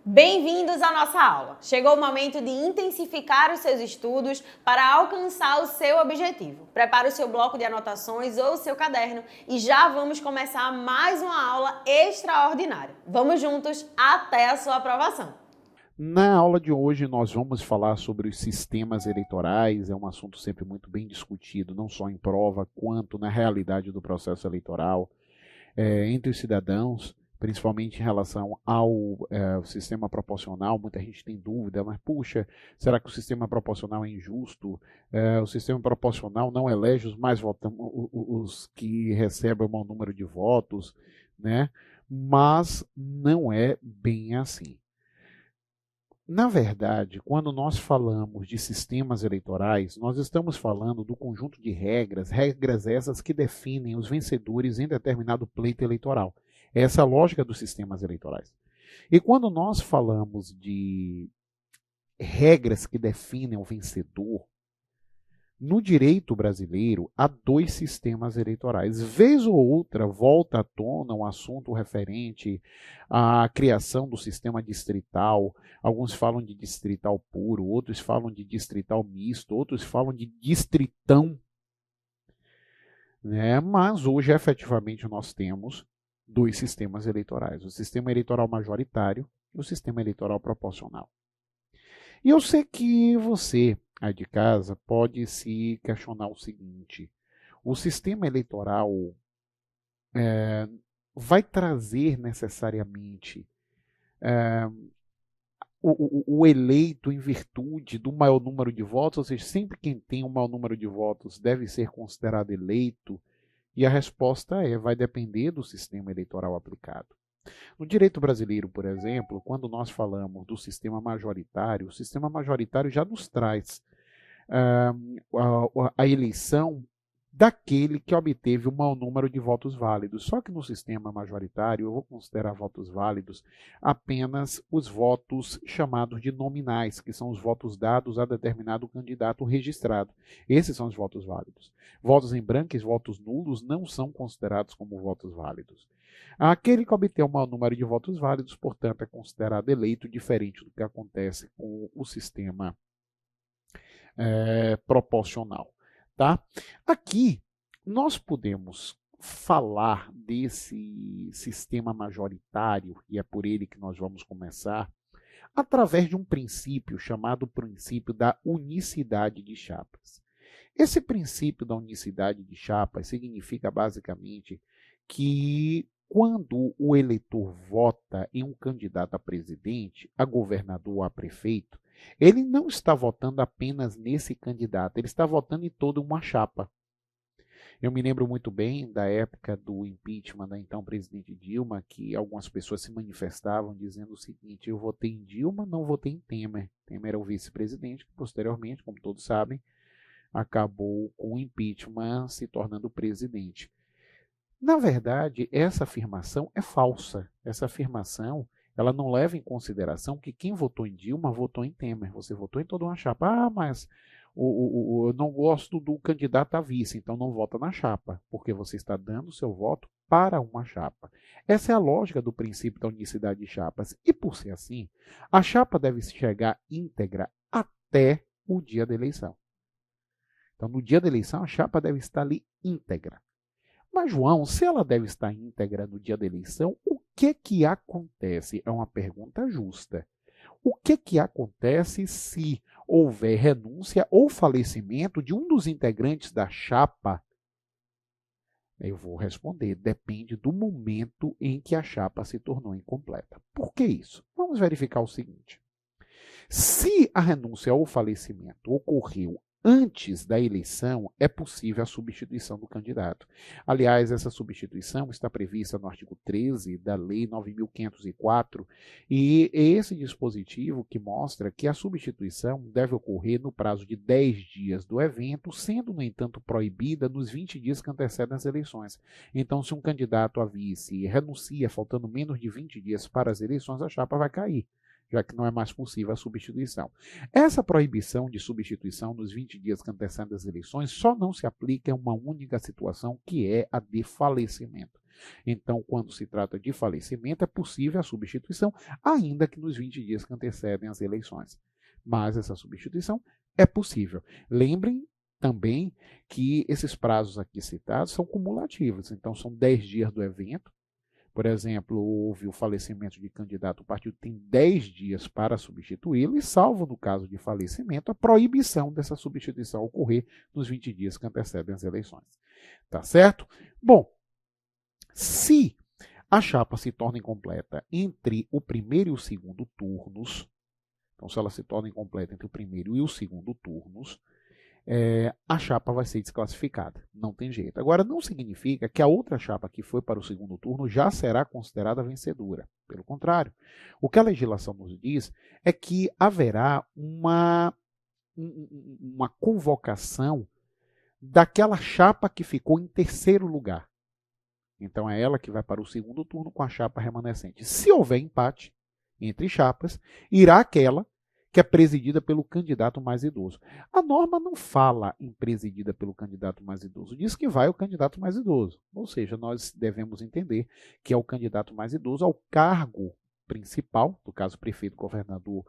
Bem-vindos à nossa aula! Chegou o momento de intensificar os seus estudos para alcançar o seu objetivo. Prepare o seu bloco de anotações ou o seu caderno e já vamos começar mais uma aula extraordinária. Vamos juntos até a sua aprovação! Na aula de hoje nós vamos falar sobre os sistemas eleitorais, é um assunto sempre muito bem discutido, não só em prova, quanto na realidade do processo eleitoral entre os cidadãos, principalmente em relação ao sistema proporcional. Muita gente tem dúvida, mas puxa, será que o sistema proporcional é injusto? O sistema proporcional não elege os mais votantes, os que recebem o maior número de votos, né? Mas não é bem assim. Na verdade, quando nós falamos de sistemas eleitorais, nós estamos falando do conjunto de regras essas que definem os vencedores em determinado pleito eleitoral. Essa é a lógica dos sistemas eleitorais. E quando nós falamos de regras que definem o vencedor, no direito brasileiro, há dois sistemas eleitorais. Vez ou outra, volta à tona um assunto referente à criação do sistema distrital. Alguns falam de distrital puro, outros falam de distrital misto, outros falam de distritão. Né? Mas hoje, efetivamente, nós temos dois sistemas eleitorais. O sistema eleitoral majoritário e o sistema eleitoral proporcional. E eu sei que você, aí de casa, pode se questionar o seguinte: o sistema eleitoral vai trazer necessariamente o eleito em virtude do maior número de votos, ou seja, sempre quem tem o maior número de votos deve ser considerado eleito? E a resposta vai depender do sistema eleitoral aplicado. No direito brasileiro, por exemplo, quando nós falamos do sistema majoritário, o sistema majoritário já nos traz a eleição daquele que obteve o maior número de votos válidos. Só que no sistema majoritário, eu vou considerar votos válidos apenas os votos chamados de nominais, que são os votos dados a determinado candidato registrado. Esses são os votos válidos. Votos em branco e votos nulos não são considerados como votos válidos. Aquele que obter o maior número de votos válidos, portanto, é considerado eleito, diferente do que acontece com o sistema proporcional. Tá? Aqui nós podemos falar desse sistema majoritário, e é por ele que nós vamos começar, através de um princípio chamado princípio da unicidade de chapas. Esse princípio da unicidade de chapas significa basicamente que quando o eleitor vota em um candidato a presidente, a governador ou a prefeito, ele não está votando apenas nesse candidato, ele está votando em toda uma chapa. Eu me lembro muito bem da época do impeachment da então presidente Dilma, que algumas pessoas se manifestavam dizendo o seguinte: eu votei em Dilma, não votei em Temer. Temer era o vice-presidente, que posteriormente, como todos sabem, acabou com o impeachment se tornando presidente. Na verdade, essa afirmação é falsa. Essa afirmação, ela não leva em consideração que quem votou em Dilma votou em Temer. Você votou em toda uma chapa. Ah, mas eu não gosto do candidato a vice, então não vota na chapa, porque você está dando seu voto para uma chapa. Essa é a lógica do princípio da unicidade de chapas. E por ser assim, a chapa deve chegar íntegra até o dia da eleição. Então, no dia da eleição, a chapa deve estar ali íntegra. Mas, João, se ela deve estar íntegra no dia da eleição, o que acontece? É uma pergunta justa. O que acontece se houver renúncia ou falecimento de um dos integrantes da chapa? Eu vou responder, depende do momento em que a chapa se tornou incompleta. Por que isso? Vamos verificar o seguinte. Se a renúncia ou falecimento ocorreu antes da eleição, é possível a substituição do candidato. Aliás, essa substituição está prevista no artigo 13 da Lei 9.504, e é esse dispositivo que mostra que a substituição deve ocorrer no prazo de 10 dias do evento, sendo, no entanto, proibida nos 20 dias que antecedem as eleições. Então, se um candidato a vice renuncia faltando menos de 20 dias para as eleições, a chapa vai cair, já que não é mais possível a substituição. Essa proibição de substituição nos 20 dias que antecedem as eleições só não se aplica em uma única situação, que é a de falecimento. Então, quando se trata de falecimento, é possível a substituição, ainda que nos 20 dias que antecedem as eleições. Mas essa substituição é possível. Lembrem também que esses prazos aqui citados são cumulativos, então são 10 dias do evento. Por exemplo, houve o falecimento de candidato, o partido tem 10 dias para substituí-lo e, salvo no caso de falecimento, a proibição dessa substituição ocorrer nos 20 dias que antecedem as eleições. Tá certo? Bom, se a chapa se torna incompleta entre o primeiro e o segundo turnos, então se ela se torna incompleta entre o primeiro e o segundo turnos, a chapa vai ser desclassificada. Não tem jeito. Agora, não significa que a outra chapa que foi para o segundo turno já será considerada vencedora. Pelo contrário, o que a legislação nos diz é que haverá uma convocação daquela chapa que ficou em terceiro lugar. Então, é ela que vai para o segundo turno com a chapa remanescente. Se houver empate entre chapas, irá aquela que é presidida pelo candidato mais idoso. A norma não fala em presidida pelo candidato mais idoso, diz que vai o candidato mais idoso. Ou seja, nós devemos entender que é o candidato mais idoso ao cargo principal, no caso prefeito, governador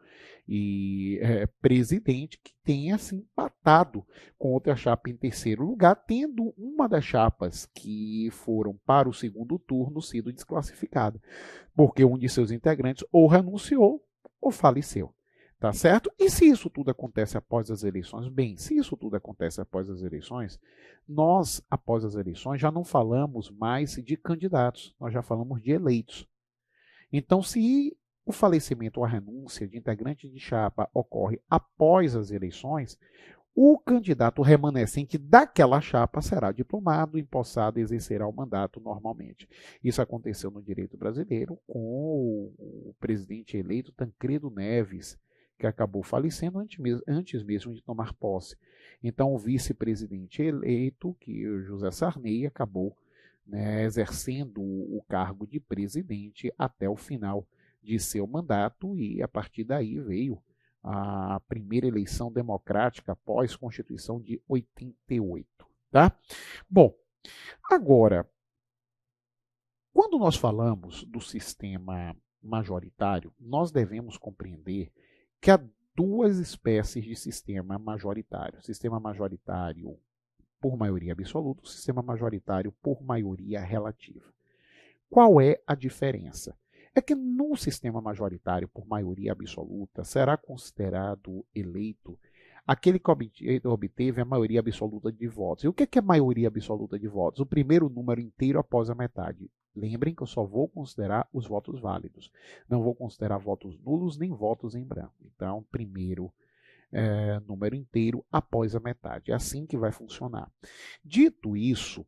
e presidente, que tenha se empatado com outra chapa em terceiro lugar, tendo uma das chapas que foram para o segundo turno sido desclassificada, porque um de seus integrantes ou renunciou ou faleceu. Tá certo? E se isso tudo acontece após as eleições? Bem, se isso tudo acontece após as eleições, nós, após as eleições, já não falamos mais de candidatos, nós já falamos de eleitos. Então, se o falecimento ou a renúncia de integrante de chapa ocorre após as eleições, o candidato remanescente daquela chapa será diplomado, empossado e exercerá o mandato normalmente. Isso aconteceu no direito brasileiro com o presidente eleito Tancredo Neves, que acabou falecendo antes mesmo de tomar posse. Então, o vice-presidente eleito, que o José Sarney, acabou exercendo o cargo de presidente até o final de seu mandato e, a partir daí, veio a primeira eleição democrática após a Constituição de 88. Tá? Bom, agora, quando nós falamos do sistema majoritário, nós devemos compreender que há duas espécies de sistema majoritário. Sistema majoritário por maioria absoluta, sistema majoritário por maioria relativa. Qual é a diferença? É que no sistema majoritário por maioria absoluta será considerado eleito aquele que obteve a maioria absoluta de votos. E o que é maioria absoluta de votos? O primeiro número inteiro após a metade. Lembrem que eu só vou considerar os votos válidos. Não vou considerar votos nulos nem votos em branco. Então, primeiro número inteiro após a metade. É assim que vai funcionar. Dito isso,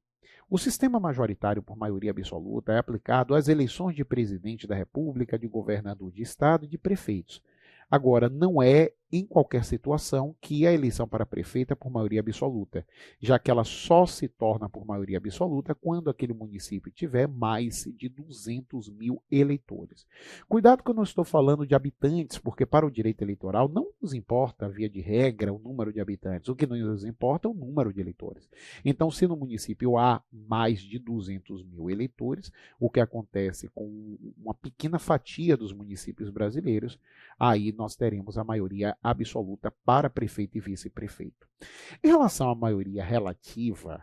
o sistema majoritário por maioria absoluta é aplicado às eleições de presidente da República, de governador de estado e de prefeitos. Agora, não é em qualquer situação que a eleição para prefeito é por maioria absoluta, já que ela só se torna por maioria absoluta quando aquele município tiver mais de 200 mil eleitores. Cuidado que eu não estou falando de habitantes, porque para o direito eleitoral não nos importa, via de regra, o número de habitantes. O que nos importa é o número de eleitores. Então, se no município há mais de 200 mil eleitores, o que acontece com uma pequena fatia dos municípios brasileiros, aí nós teremos a maioria absoluta para prefeito e vice-prefeito. Em relação à maioria relativa,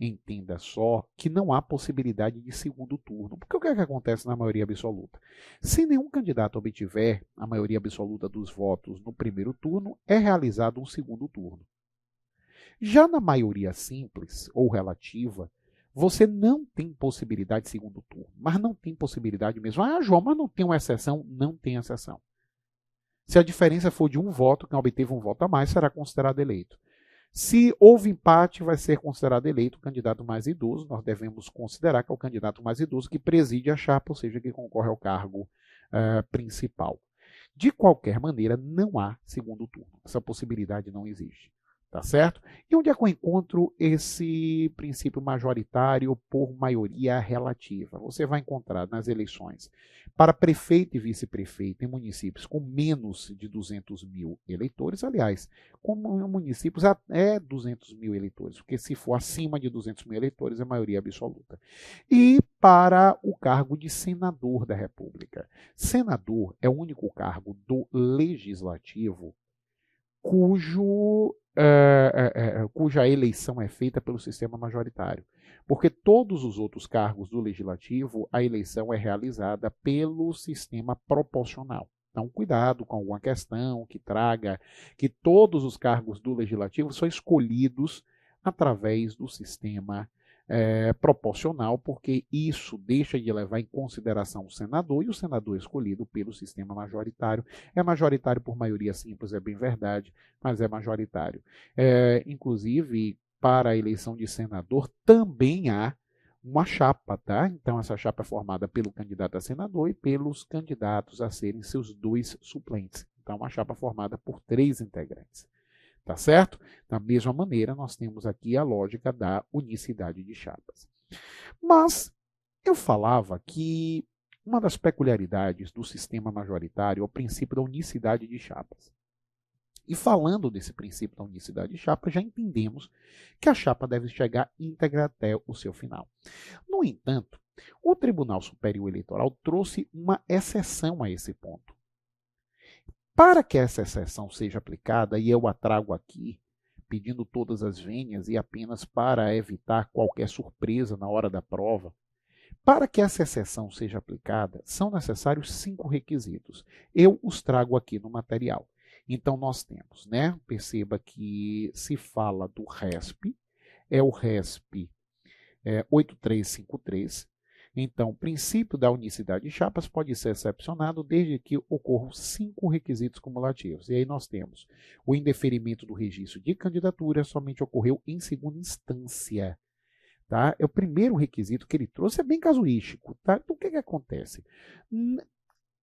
entenda só que não há possibilidade de segundo turno. Porque o que é que acontece na maioria absoluta? Se nenhum candidato obtiver a maioria absoluta dos votos no primeiro turno, é realizado um segundo turno. Já na maioria simples ou relativa, você não tem possibilidade de segundo turno, mas não tem possibilidade mesmo. Ah, João, mas não tem uma exceção? Não tem exceção. Se a diferença for de um voto, quem obteve um voto a mais será considerado eleito. Se houve empate, vai ser considerado eleito o candidato mais idoso. Nós devemos considerar que é o candidato mais idoso que preside a chapa, ou seja, que concorre ao cargo principal. De qualquer maneira, não há segundo turno. Essa possibilidade não existe. Tá certo? E onde é que eu encontro esse princípio majoritário por maioria relativa? Você vai encontrar nas eleições para prefeito e vice-prefeito em municípios com menos de 200 mil eleitores, aliás, como em municípios até 200 mil eleitores, porque se for acima de 200 mil eleitores é maioria absoluta. E para o cargo de senador da República. Senador é o único cargo do legislativo cuja eleição é feita pelo sistema majoritário. Porque todos os outros cargos do legislativo, a eleição é realizada pelo sistema proporcional. Então, cuidado com alguma questão que traga que todos os cargos do legislativo são escolhidos através do sistema proporcional, porque isso deixa de levar em consideração o senador, e o senador escolhido pelo sistema majoritário é majoritário por maioria simples, é bem verdade, mas é majoritário. Inclusive, para a eleição de senador, também há uma chapa, tá? Então, essa chapa é formada pelo candidato a senador e pelos candidatos a serem seus 2 suplentes. Então, uma chapa formada por 3 integrantes. Tá certo? Da mesma maneira, nós temos aqui a lógica da unicidade de chapas. Mas eu falava que uma das peculiaridades do sistema majoritário é o princípio da unicidade de chapas. E falando desse princípio da unicidade de chapas, já entendemos que a chapa deve chegar íntegra até o seu final. No entanto, o Tribunal Superior Eleitoral trouxe uma exceção a esse ponto. Para que essa exceção seja aplicada, e eu a trago aqui, pedindo todas as vênias e apenas para evitar qualquer surpresa na hora da prova, para que essa exceção seja aplicada, são necessários 5 requisitos. Eu os trago aqui no material. Então, nós temos, né? Perceba que se fala do RESP, é o RESP 8353. Então, o princípio da unicidade de chapas pode ser excepcionado desde que ocorram 5 requisitos cumulativos. E aí nós temos o indeferimento do registro de candidatura somente ocorreu em segunda instância. Tá? É o primeiro requisito que ele trouxe, é bem casuístico. Tá? Então, o que acontece?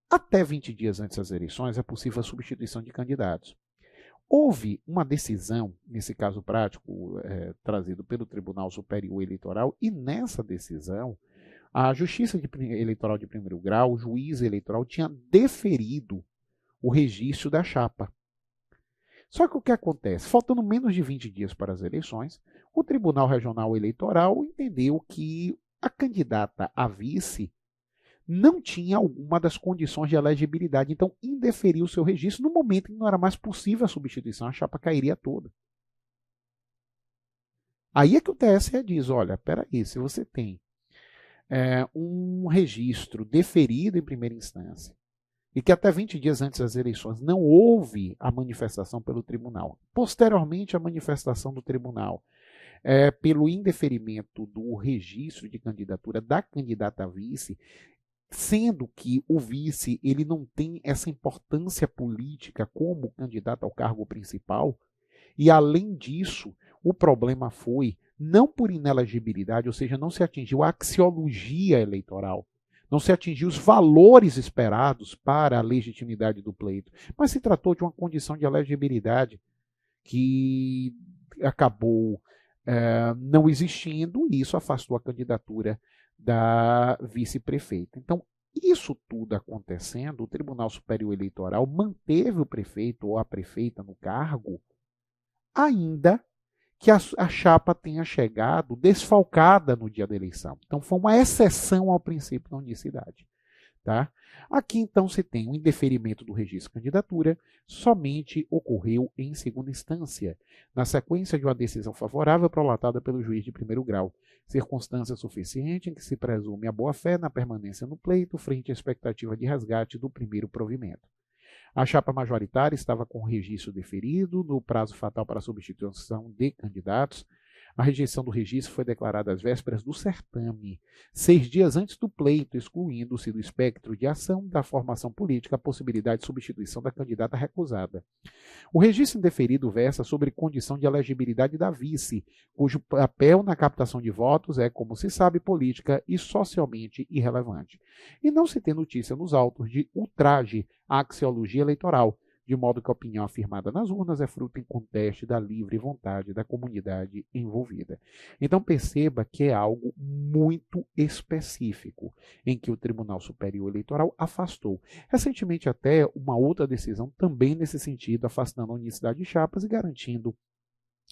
Até 20 dias antes das eleições é possível a substituição de candidatos. Houve uma decisão, nesse caso prático, trazido pelo Tribunal Superior Eleitoral, e nessa decisão, a Justiça Eleitoral de primeiro grau, o juiz eleitoral, tinha deferido o registro da chapa. Só que o que acontece? Faltando menos de 20 dias para as eleições, o Tribunal Regional Eleitoral entendeu que a candidata a vice não tinha alguma das condições de elegibilidade, então indeferiu o seu registro no momento em que não era mais possível a substituição, a chapa cairia toda. Aí é que o TSE diz, olha, peraí, se você tem um registro deferido em primeira instância e que até 20 dias antes das eleições não houve a manifestação pelo tribunal, posteriormente a manifestação do tribunal pelo indeferimento do registro de candidatura da candidata a vice, sendo que o vice ele não tem essa importância política como candidato ao cargo principal, e além disso, o problema foi não por inelegibilidade, ou seja, não se atingiu a axiologia eleitoral, não se atingiu os valores esperados para a legitimidade do pleito, mas se tratou de uma condição de elegibilidade que acabou não existindo, e isso afastou a candidatura da vice-prefeita. Então, isso tudo acontecendo, o Tribunal Superior Eleitoral manteve o prefeito ou a prefeita no cargo, ainda que a chapa tenha chegado desfalcada no dia da eleição. Então, foi uma exceção ao princípio da unicidade. Tá? Aqui, então, se tem o indeferimento do registro de candidatura, somente ocorreu em segunda instância, na sequência de uma decisão favorável prolatada pelo juiz de primeiro grau, circunstância suficiente em que se presume a boa-fé na permanência no pleito frente à expectativa de resgate do primeiro provimento. A chapa majoritária estava com o registro deferido no prazo fatal para a substituição de candidatos. A rejeição do registro foi declarada às vésperas do certame, 6 dias antes do pleito, excluindo-se do espectro de ação da formação política a possibilidade de substituição da candidata recusada. O registro indeferido versa sobre condição de elegibilidade da vice, cujo papel na captação de votos é, como se sabe, política e socialmente irrelevante. E não se tem notícia nos autos de ultraje à axiologia eleitoral, de modo que a opinião afirmada nas urnas é fruto em conteste da livre vontade da comunidade envolvida. Então perceba que é algo muito específico, em que o Tribunal Superior Eleitoral afastou. Recentemente até uma outra decisão também nesse sentido, afastando a unicidade de chapas e garantindo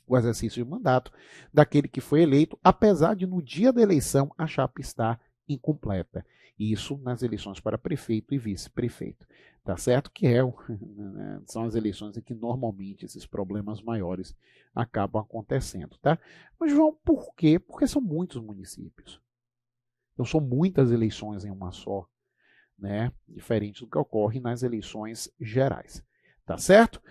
o exercício de mandato daquele que foi eleito, apesar de no dia da eleição a chapa estar incompleta. Isso nas eleições para prefeito e vice-prefeito. Tá certo que são as eleições em que normalmente esses problemas maiores acabam acontecendo, tá? Mas, João, por quê? Porque são muitos municípios. Então são muitas eleições em uma só, né? Diferente do que ocorre nas eleições gerais. Tá certo?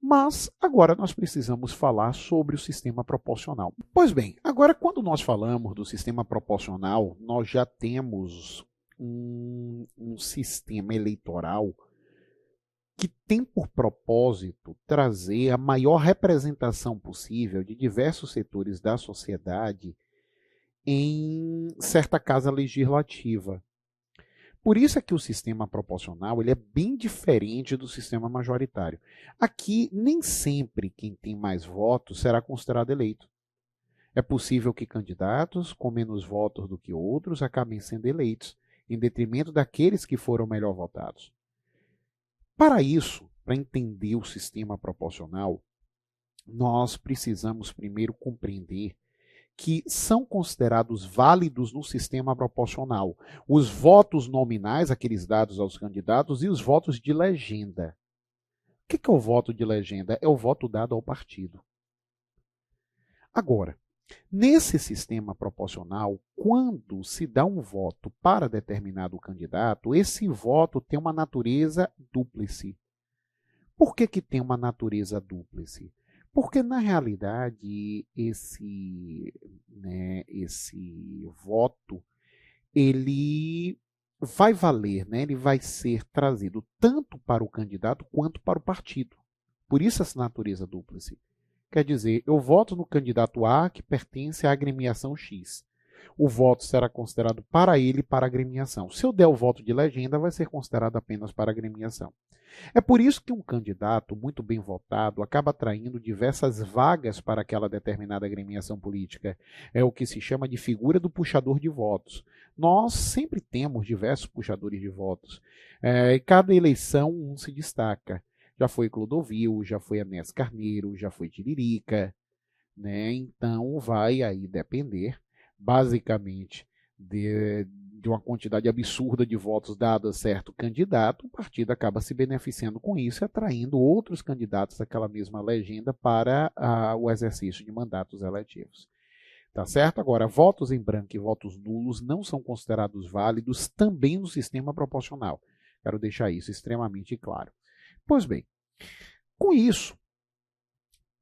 Mas agora nós precisamos falar sobre o sistema proporcional. Pois bem, agora quando nós falamos do sistema proporcional, nós já temos um sistema eleitoral que tem por propósito trazer a maior representação possível de diversos setores da sociedade em certa casa legislativa. Por isso é que o sistema proporcional ele é bem diferente do sistema majoritário. Aqui, nem sempre quem tem mais votos será considerado eleito. É possível que candidatos com menos votos do que outros acabem sendo eleitos, em detrimento daqueles que foram melhor votados. Para isso, para entender o sistema proporcional, nós precisamos primeiro compreender que são considerados válidos no sistema proporcional os votos nominais, aqueles dados aos candidatos, e os votos de legenda. O que é o voto de legenda? É o voto dado ao partido. Agora, nesse sistema proporcional, quando se dá um voto para determinado candidato, esse voto tem uma natureza dúplice. Por que tem uma natureza dúplice? Porque, na realidade, esse voto, ele vai valer, né? Ele vai ser trazido tanto para o candidato quanto para o partido. Por isso essa natureza dúplice. Quer dizer, eu voto no candidato A, que pertence à agremiação X. O voto será considerado para ele e para a agremiação. Se eu der o voto de legenda, vai ser considerado apenas para a agremiação. É por isso que um candidato muito bem votado acaba atraindo diversas vagas para aquela determinada agremiação política. É o que se chama de figura do puxador de votos. Nós sempre temos diversos puxadores de votos. E cada eleição um se destaca. Já foi Clodovil, já foi Anés Carneiro, já foi Tiririca, né? Então vai aí depender basicamente de uma quantidade absurda de votos dados a certo candidato, o partido acaba se beneficiando com isso e atraindo outros candidatos daquela mesma legenda para o exercício de mandatos eletivos. Tá certo? Agora, votos em branco e votos nulos não são considerados válidos também no sistema proporcional. Quero deixar isso extremamente claro. Pois bem, com isso,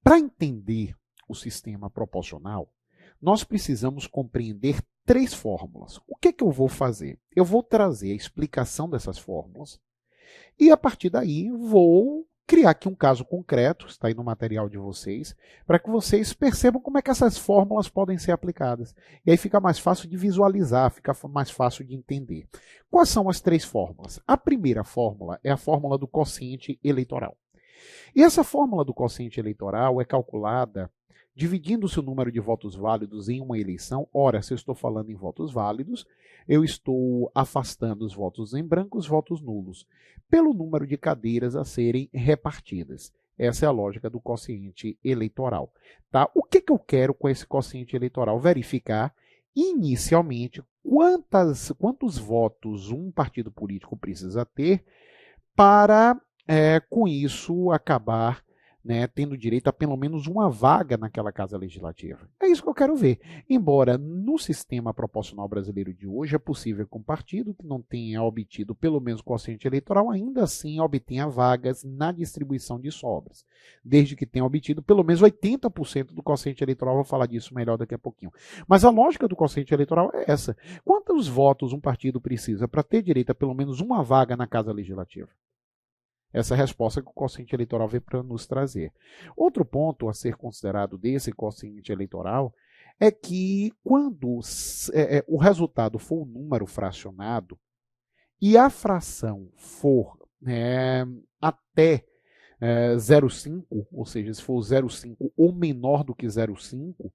para entender o sistema proporcional, nós precisamos compreender 3 fórmulas. O que eu vou fazer? Eu vou trazer a explicação dessas fórmulas e, a partir daí, vou criar aqui um caso concreto, está aí no material de vocês, para que vocês percebam como é que essas fórmulas podem ser aplicadas. E aí fica mais fácil de visualizar, fica mais fácil de entender. Quais são as 3 fórmulas? A primeira fórmula é a fórmula do quociente eleitoral. E essa fórmula do quociente eleitoral é calculada dividindo-se o número de votos válidos em uma eleição. Ora, se eu estou falando em votos válidos, eu estou afastando os votos em branco, os votos nulos, pelo número de cadeiras a serem repartidas. Essa é a lógica do quociente eleitoral. Tá? O que eu quero com esse quociente eleitoral? Verificar, inicialmente, quantos votos um partido político precisa ter para, com isso, acabar tendo direito a pelo menos uma vaga naquela casa legislativa. É isso que eu quero ver. Embora no sistema proporcional brasileiro de hoje é possível que um partido que não tenha obtido pelo menos o quociente eleitoral ainda assim obtenha vagas na distribuição de sobras, desde que tenha obtido pelo menos 80% do quociente eleitoral. Vou falar disso melhor daqui a pouquinho. Mas a lógica do quociente eleitoral é essa. Quantos votos um partido precisa para ter direito a pelo menos uma vaga na casa legislativa? Essa é a resposta que o quociente eleitoral veio para nos trazer. Outro ponto a ser considerado desse quociente eleitoral é que quando o resultado for um número fracionado e a fração for até 0,5, ou seja, se for 0,5 ou menor do que 0,5,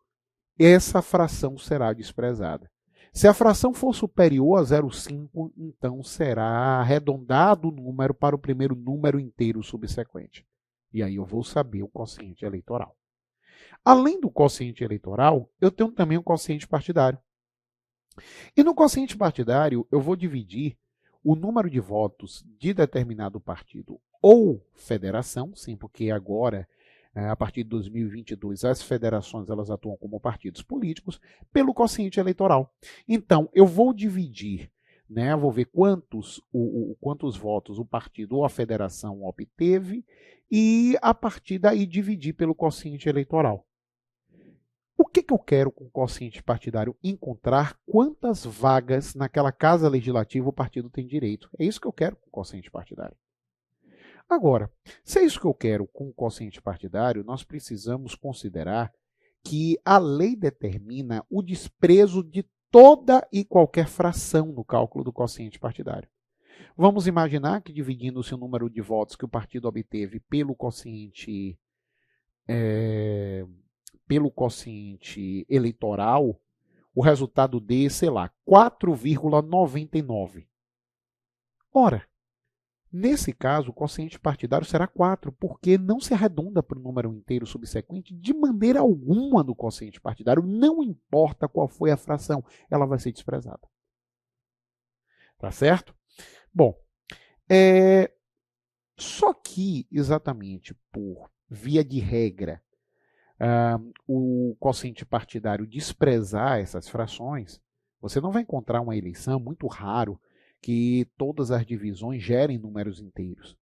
essa fração será desprezada. Se a fração for superior a 0,5, então será arredondado o número para o primeiro número inteiro subsequente. E aí eu vou saber o quociente eleitoral. Além do quociente eleitoral, eu tenho também o quociente partidário. E no quociente partidário, eu vou dividir o número de votos de determinado partido ou federação, sim, porque agora, a partir de 2022, as federações elas atuam como partidos políticos, pelo quociente eleitoral. Então, eu vou dividir, né, vou ver quantos votos o partido ou a federação obteve e, a partir daí, dividir pelo quociente eleitoral. O que eu quero com o quociente partidário? Encontrar quantas vagas naquela casa legislativa o partido tem direito. É isso que eu quero com o quociente partidário. Agora, se é isso que eu quero com o quociente partidário, nós precisamos considerar que a lei determina o desprezo de toda e qualquer fração no cálculo do quociente partidário. Vamos imaginar que, dividindo-se o número de votos que o partido obteve pelo quociente eleitoral, o resultado dê, sei lá, 4,99. Ora, nesse caso, o quociente partidário será 4, porque não se arredonda para o número inteiro subsequente de maneira alguma do quociente partidário, não importa qual foi a fração, ela vai ser desprezada. Tá certo? Bom, só que, exatamente por via de regra, o quociente partidário desprezar essas frações, você não vai encontrar uma eleição, muito raro, que todas as divisões gerem números inteiros.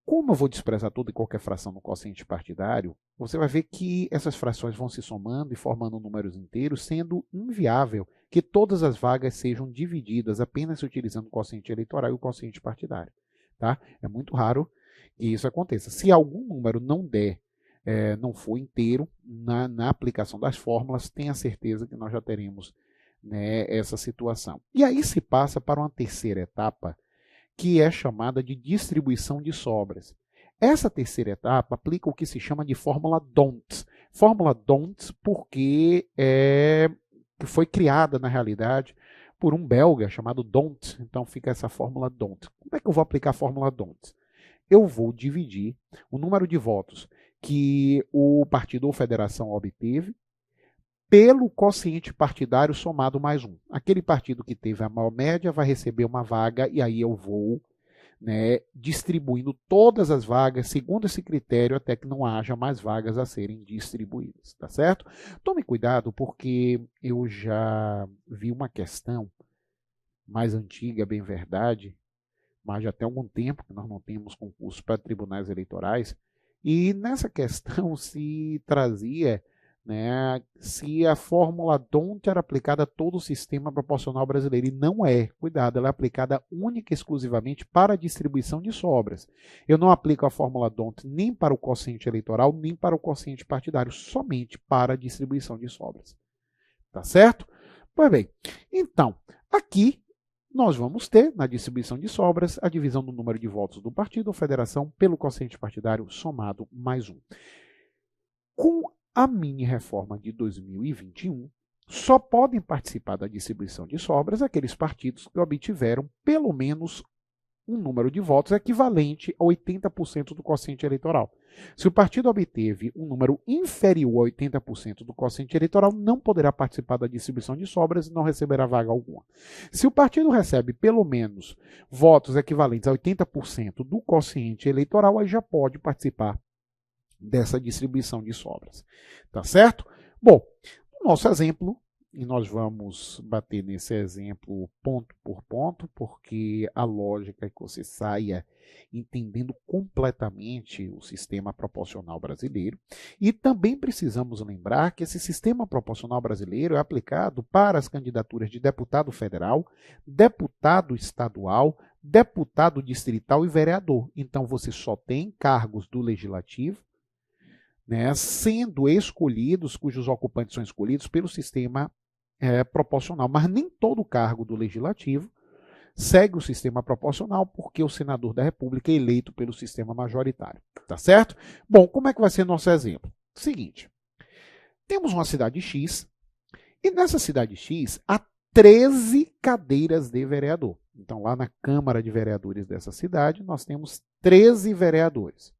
Como eu vou desprezar toda e qualquer fração no quociente partidário, você vai ver que essas frações vão se somando e formando números inteiros, sendo inviável que todas as vagas sejam divididas apenas utilizando o quociente eleitoral e o quociente partidário. Tá? É muito raro que isso aconteça. Se algum número não for inteiro na aplicação das fórmulas, tenha certeza que nós já teremos, né, essa situação. E aí se passa para uma terceira etapa, que é chamada de distribuição de sobras. Essa terceira etapa aplica o que se chama de fórmula D'Hondt. Fórmula D'Hondt porque foi criada, na realidade, por um belga chamado D'Hondt. Então fica essa fórmula D'Hondt. Como é que eu vou aplicar a fórmula D'Hondt? Eu vou dividir o número de votos que o partido ou federação obteve pelo quociente partidário somado mais 1. Aquele partido que teve a maior média vai receber uma vaga e aí eu vou, né, distribuindo todas as vagas segundo esse critério até que não haja mais vagas a serem distribuídas, tá certo? Tome cuidado porque eu já vi uma questão mais antiga, bem verdade, mas já tem algum tempo que nós não temos concursos para tribunais eleitorais, e nessa questão se trazia, né, se a fórmula D'Hondt era aplicada a todo o sistema proporcional brasileiro, e não é. Cuidado, ela é aplicada única e exclusivamente para a distribuição de sobras. Eu não aplico a fórmula D'Hondt nem para o quociente eleitoral, nem para o quociente partidário, somente para a distribuição de sobras. Tá certo? Pois bem, então, aqui nós vamos ter, na distribuição de sobras, a divisão do número de votos do partido ou federação pelo quociente partidário somado mais 1. Com a mini-reforma de 2021, só podem participar da distribuição de sobras aqueles partidos que obtiveram pelo menos um número de votos equivalente a 80% do quociente eleitoral. Se o partido obteve um número inferior a 80% do quociente eleitoral, não poderá participar da distribuição de sobras e não receberá vaga alguma. Se o partido recebe pelo menos votos equivalentes a 80% do quociente eleitoral, aí já pode participar dessa distribuição de sobras. Tá certo? Bom, no nosso exemplo, e nós vamos bater nesse exemplo ponto por ponto, porque a lógica é que você saia entendendo completamente o sistema proporcional brasileiro. E também precisamos lembrar que esse sistema proporcional brasileiro é aplicado para as candidaturas de deputado federal, deputado estadual, deputado distrital e vereador. Então você só tem cargos do legislativo, né, sendo escolhidos, cujos ocupantes são escolhidos pelo sistema proporcional, mas nem todo cargo do legislativo segue o sistema proporcional porque o senador da República é eleito pelo sistema majoritário. Tá certo? Bom, como é que vai ser nosso exemplo? Seguinte, temos uma cidade X e nessa cidade X há 13 cadeiras de vereador. Então, lá na Câmara de Vereadores dessa cidade, nós temos 13 vereadores.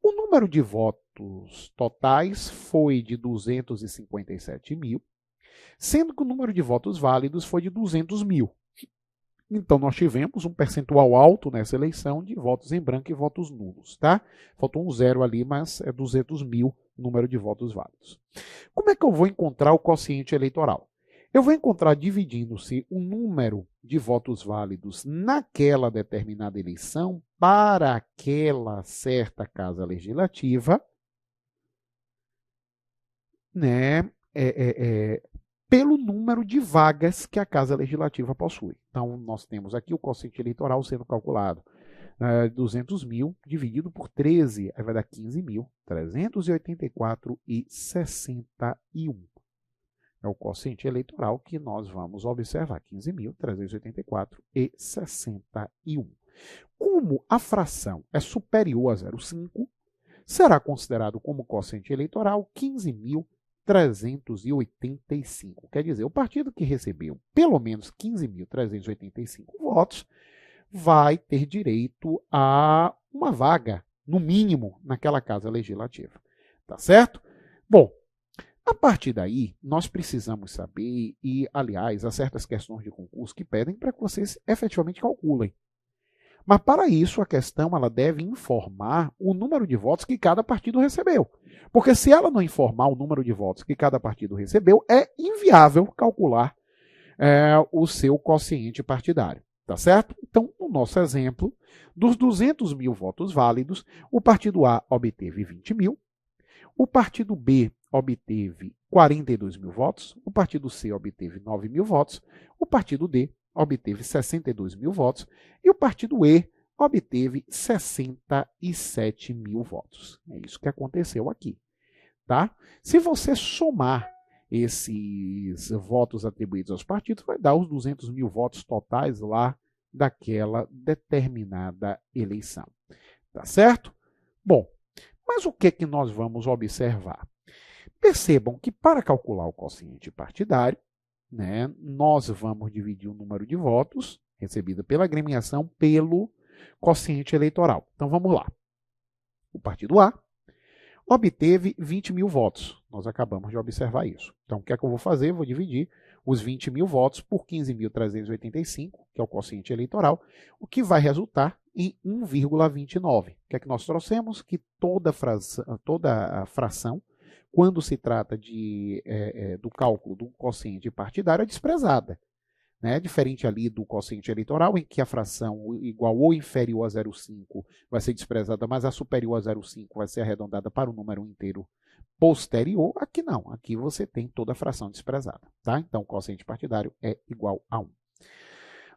O número de votos totais foi de 257 mil, sendo que o número de votos válidos foi de 200 mil. Então, nós tivemos um percentual alto nessa eleição de votos em branco e votos nulos, tá? Faltou um zero ali, mas é 200 mil o número de votos válidos. Como é que eu vou encontrar o quociente eleitoral? Eu vou encontrar dividindo-se o número de votos válidos naquela determinada eleição para aquela certa casa legislativa, né, pelo número de vagas que a casa legislativa possui. Então, nós temos aqui o quociente eleitoral sendo calculado. 200 mil dividido por 13, aí vai dar 15.384,61. É o quociente eleitoral que nós vamos observar, 15.384,61. Como a fração é superior a 0,5, será considerado como quociente eleitoral 15.385. Quer dizer, o partido que recebeu pelo menos 15.385 votos vai ter direito a uma vaga, no mínimo, naquela casa legislativa. Tá certo? Bom, a partir daí, nós precisamos saber, e, aliás, há certas questões de concurso que pedem para que vocês efetivamente calculem. Mas, para isso, a questão ela deve informar o número de votos que cada partido recebeu. Porque se ela não informar o número de votos que cada partido recebeu, é inviável calcular o seu quociente partidário. Tá certo? Então, no nosso exemplo, dos 200 mil votos válidos, o partido A obteve 20 mil, o partido B obteve 42 mil votos, o partido C obteve 9 mil votos, o partido D obteve 62 mil votos e o partido E obteve 67 mil votos. É isso que aconteceu aqui. Tá? Se você somar esses votos atribuídos aos partidos, vai dar os 200 mil votos totais lá daquela determinada eleição. Tá certo? Bom, mas o que nós vamos observar? Percebam que para calcular o quociente partidário, né, nós vamos dividir o número de votos recebido pela agremiação pelo quociente eleitoral. Então vamos lá. O partido A obteve 20 mil votos. Nós acabamos de observar isso. Então, o que é que eu vou fazer? Eu vou dividir os 20 mil votos por 15.385, que é o quociente eleitoral, o que vai resultar em 1,29. O que é que nós trouxemos? Que toda a fração, quando se trata do cálculo do quociente partidário, é desprezada. Né? Diferente ali do quociente eleitoral, em que a fração igual ou inferior a 0,5 vai ser desprezada, mas a superior a 0,5 vai ser arredondada para o número inteiro posterior. Aqui não, aqui você tem toda a fração desprezada. Tá? Então, o quociente partidário é igual a 1.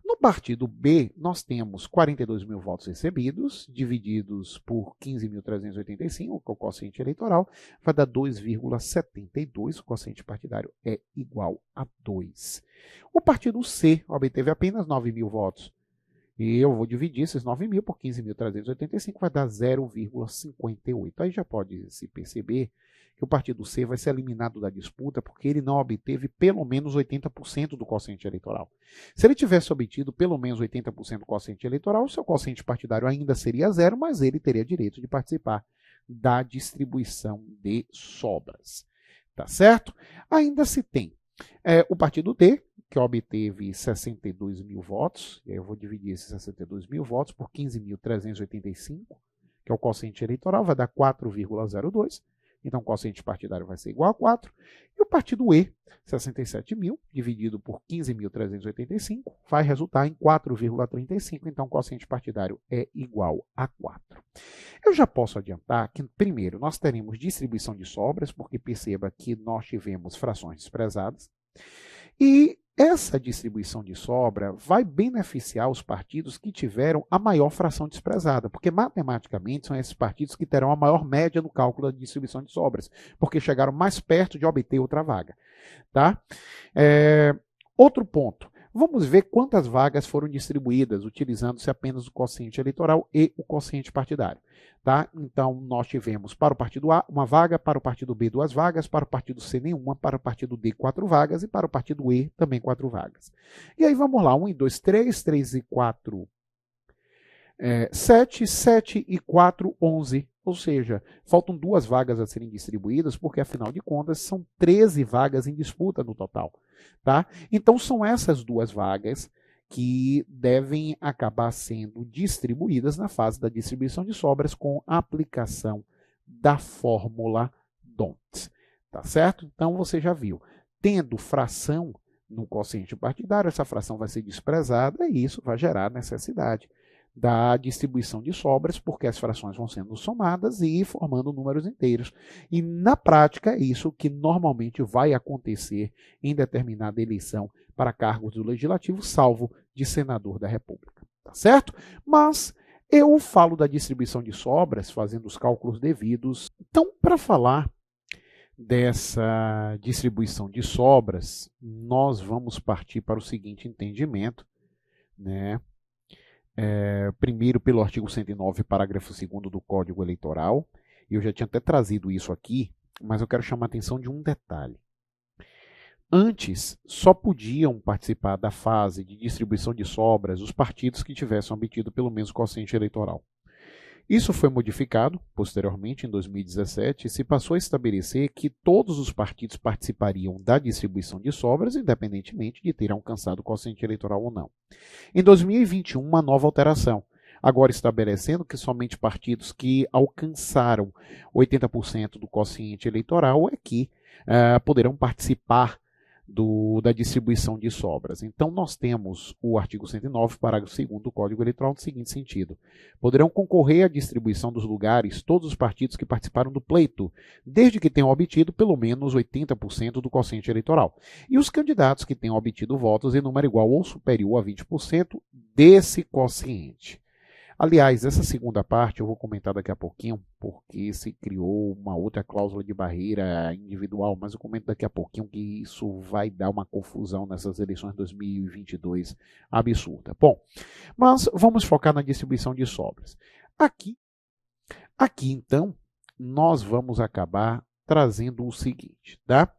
No partido B, nós temos 42 mil votos recebidos, divididos por 15.385, que é o quociente eleitoral, vai dar 2,72, o quociente partidário é igual a 2. O partido C obteve apenas 9 mil votos, e eu vou dividir esses 9 mil por 15.385, vai dar 0,58. Aí já pode se perceber que o partido C vai ser eliminado da disputa porque ele não obteve pelo menos 80% do quociente eleitoral. Se ele tivesse obtido pelo menos 80% do quociente eleitoral, o seu quociente partidário ainda seria 0, mas ele teria direito de participar da distribuição de sobras. Tá certo? Ainda se tem o partido D, que obteve 62 mil votos, e aí eu vou dividir esses 62 mil votos por 15.385, que é o quociente eleitoral, vai dar 4,02. Então, o quociente partidário vai ser igual a 4. E o partido E, 67 mil, dividido por 15.385, vai resultar em 4,35. Então, o quociente partidário é igual a 4. Eu já posso adiantar que, primeiro, nós teremos distribuição de sobras, porque perceba que nós tivemos frações desprezadas. E essa distribuição de sobra vai beneficiar os partidos que tiveram a maior fração desprezada, porque matematicamente são esses partidos que terão a maior média no cálculo da distribuição de sobras, porque chegaram mais perto de obter outra vaga. Tá? Outro ponto, Vamos ver quantas vagas foram distribuídas, utilizando-se apenas o quociente eleitoral e o quociente partidário. Tá? Então, nós tivemos para o partido A uma vaga, para o partido B 2 vagas, para o partido C nenhuma, para o partido D 4 vagas e para o partido E também 4 vagas. E aí vamos lá, 1 e 2, 3, 3 e 4, 7, 7 e 4, 11. Ou seja, faltam 2 vagas a serem distribuídas, porque afinal de contas são 13 vagas em disputa no total. Tá? Então são essas 2 vagas que devem acabar sendo distribuídas na fase da distribuição de sobras com a aplicação da fórmula D'Hondt. Tá certo? Então você já viu. Tendo fração no quociente partidário, essa fração vai ser desprezada e isso vai gerar necessidade da distribuição de sobras, porque as frações vão sendo somadas e formando números inteiros. E, na prática, é isso que normalmente vai acontecer em determinada eleição para cargos do Legislativo, salvo de senador da República. Tá certo? Mas eu falo da distribuição de sobras, fazendo os cálculos devidos. Então, para falar dessa distribuição de sobras, nós vamos partir para o seguinte entendimento, né? Primeiro pelo artigo 109, parágrafo 2º do Código Eleitoral. Eu já tinha até trazido isso aqui, mas eu quero chamar a atenção de um detalhe. Antes, só podiam participar da fase de distribuição de sobras os partidos que tivessem obtido pelo menos o quociente eleitoral. Isso foi modificado, posteriormente, em 2017, e se passou a estabelecer que todos os partidos participariam da distribuição de sobras, independentemente de terem alcançado o quociente eleitoral ou não. Em 2021, uma nova alteração, agora estabelecendo que somente partidos que alcançaram 80% do quociente eleitoral é que poderão participar da distribuição de sobras. Então, nós temos o artigo 109, parágrafo 2º do Código Eleitoral no seguinte sentido. Poderão concorrer à distribuição dos lugares todos os partidos que participaram do pleito, desde que tenham obtido pelo menos 80% do quociente eleitoral. E os candidatos que tenham obtido votos em número igual ou superior a 20% desse quociente. Aliás, essa segunda parte eu vou comentar daqui a pouquinho, porque se criou uma outra cláusula de barreira individual, mas eu comento daqui a pouquinho que isso vai dar uma confusão nessas eleições de 2022 absurda. Bom, mas vamos focar na distribuição de sobras. Aqui então, nós vamos acabar trazendo o seguinte, tá?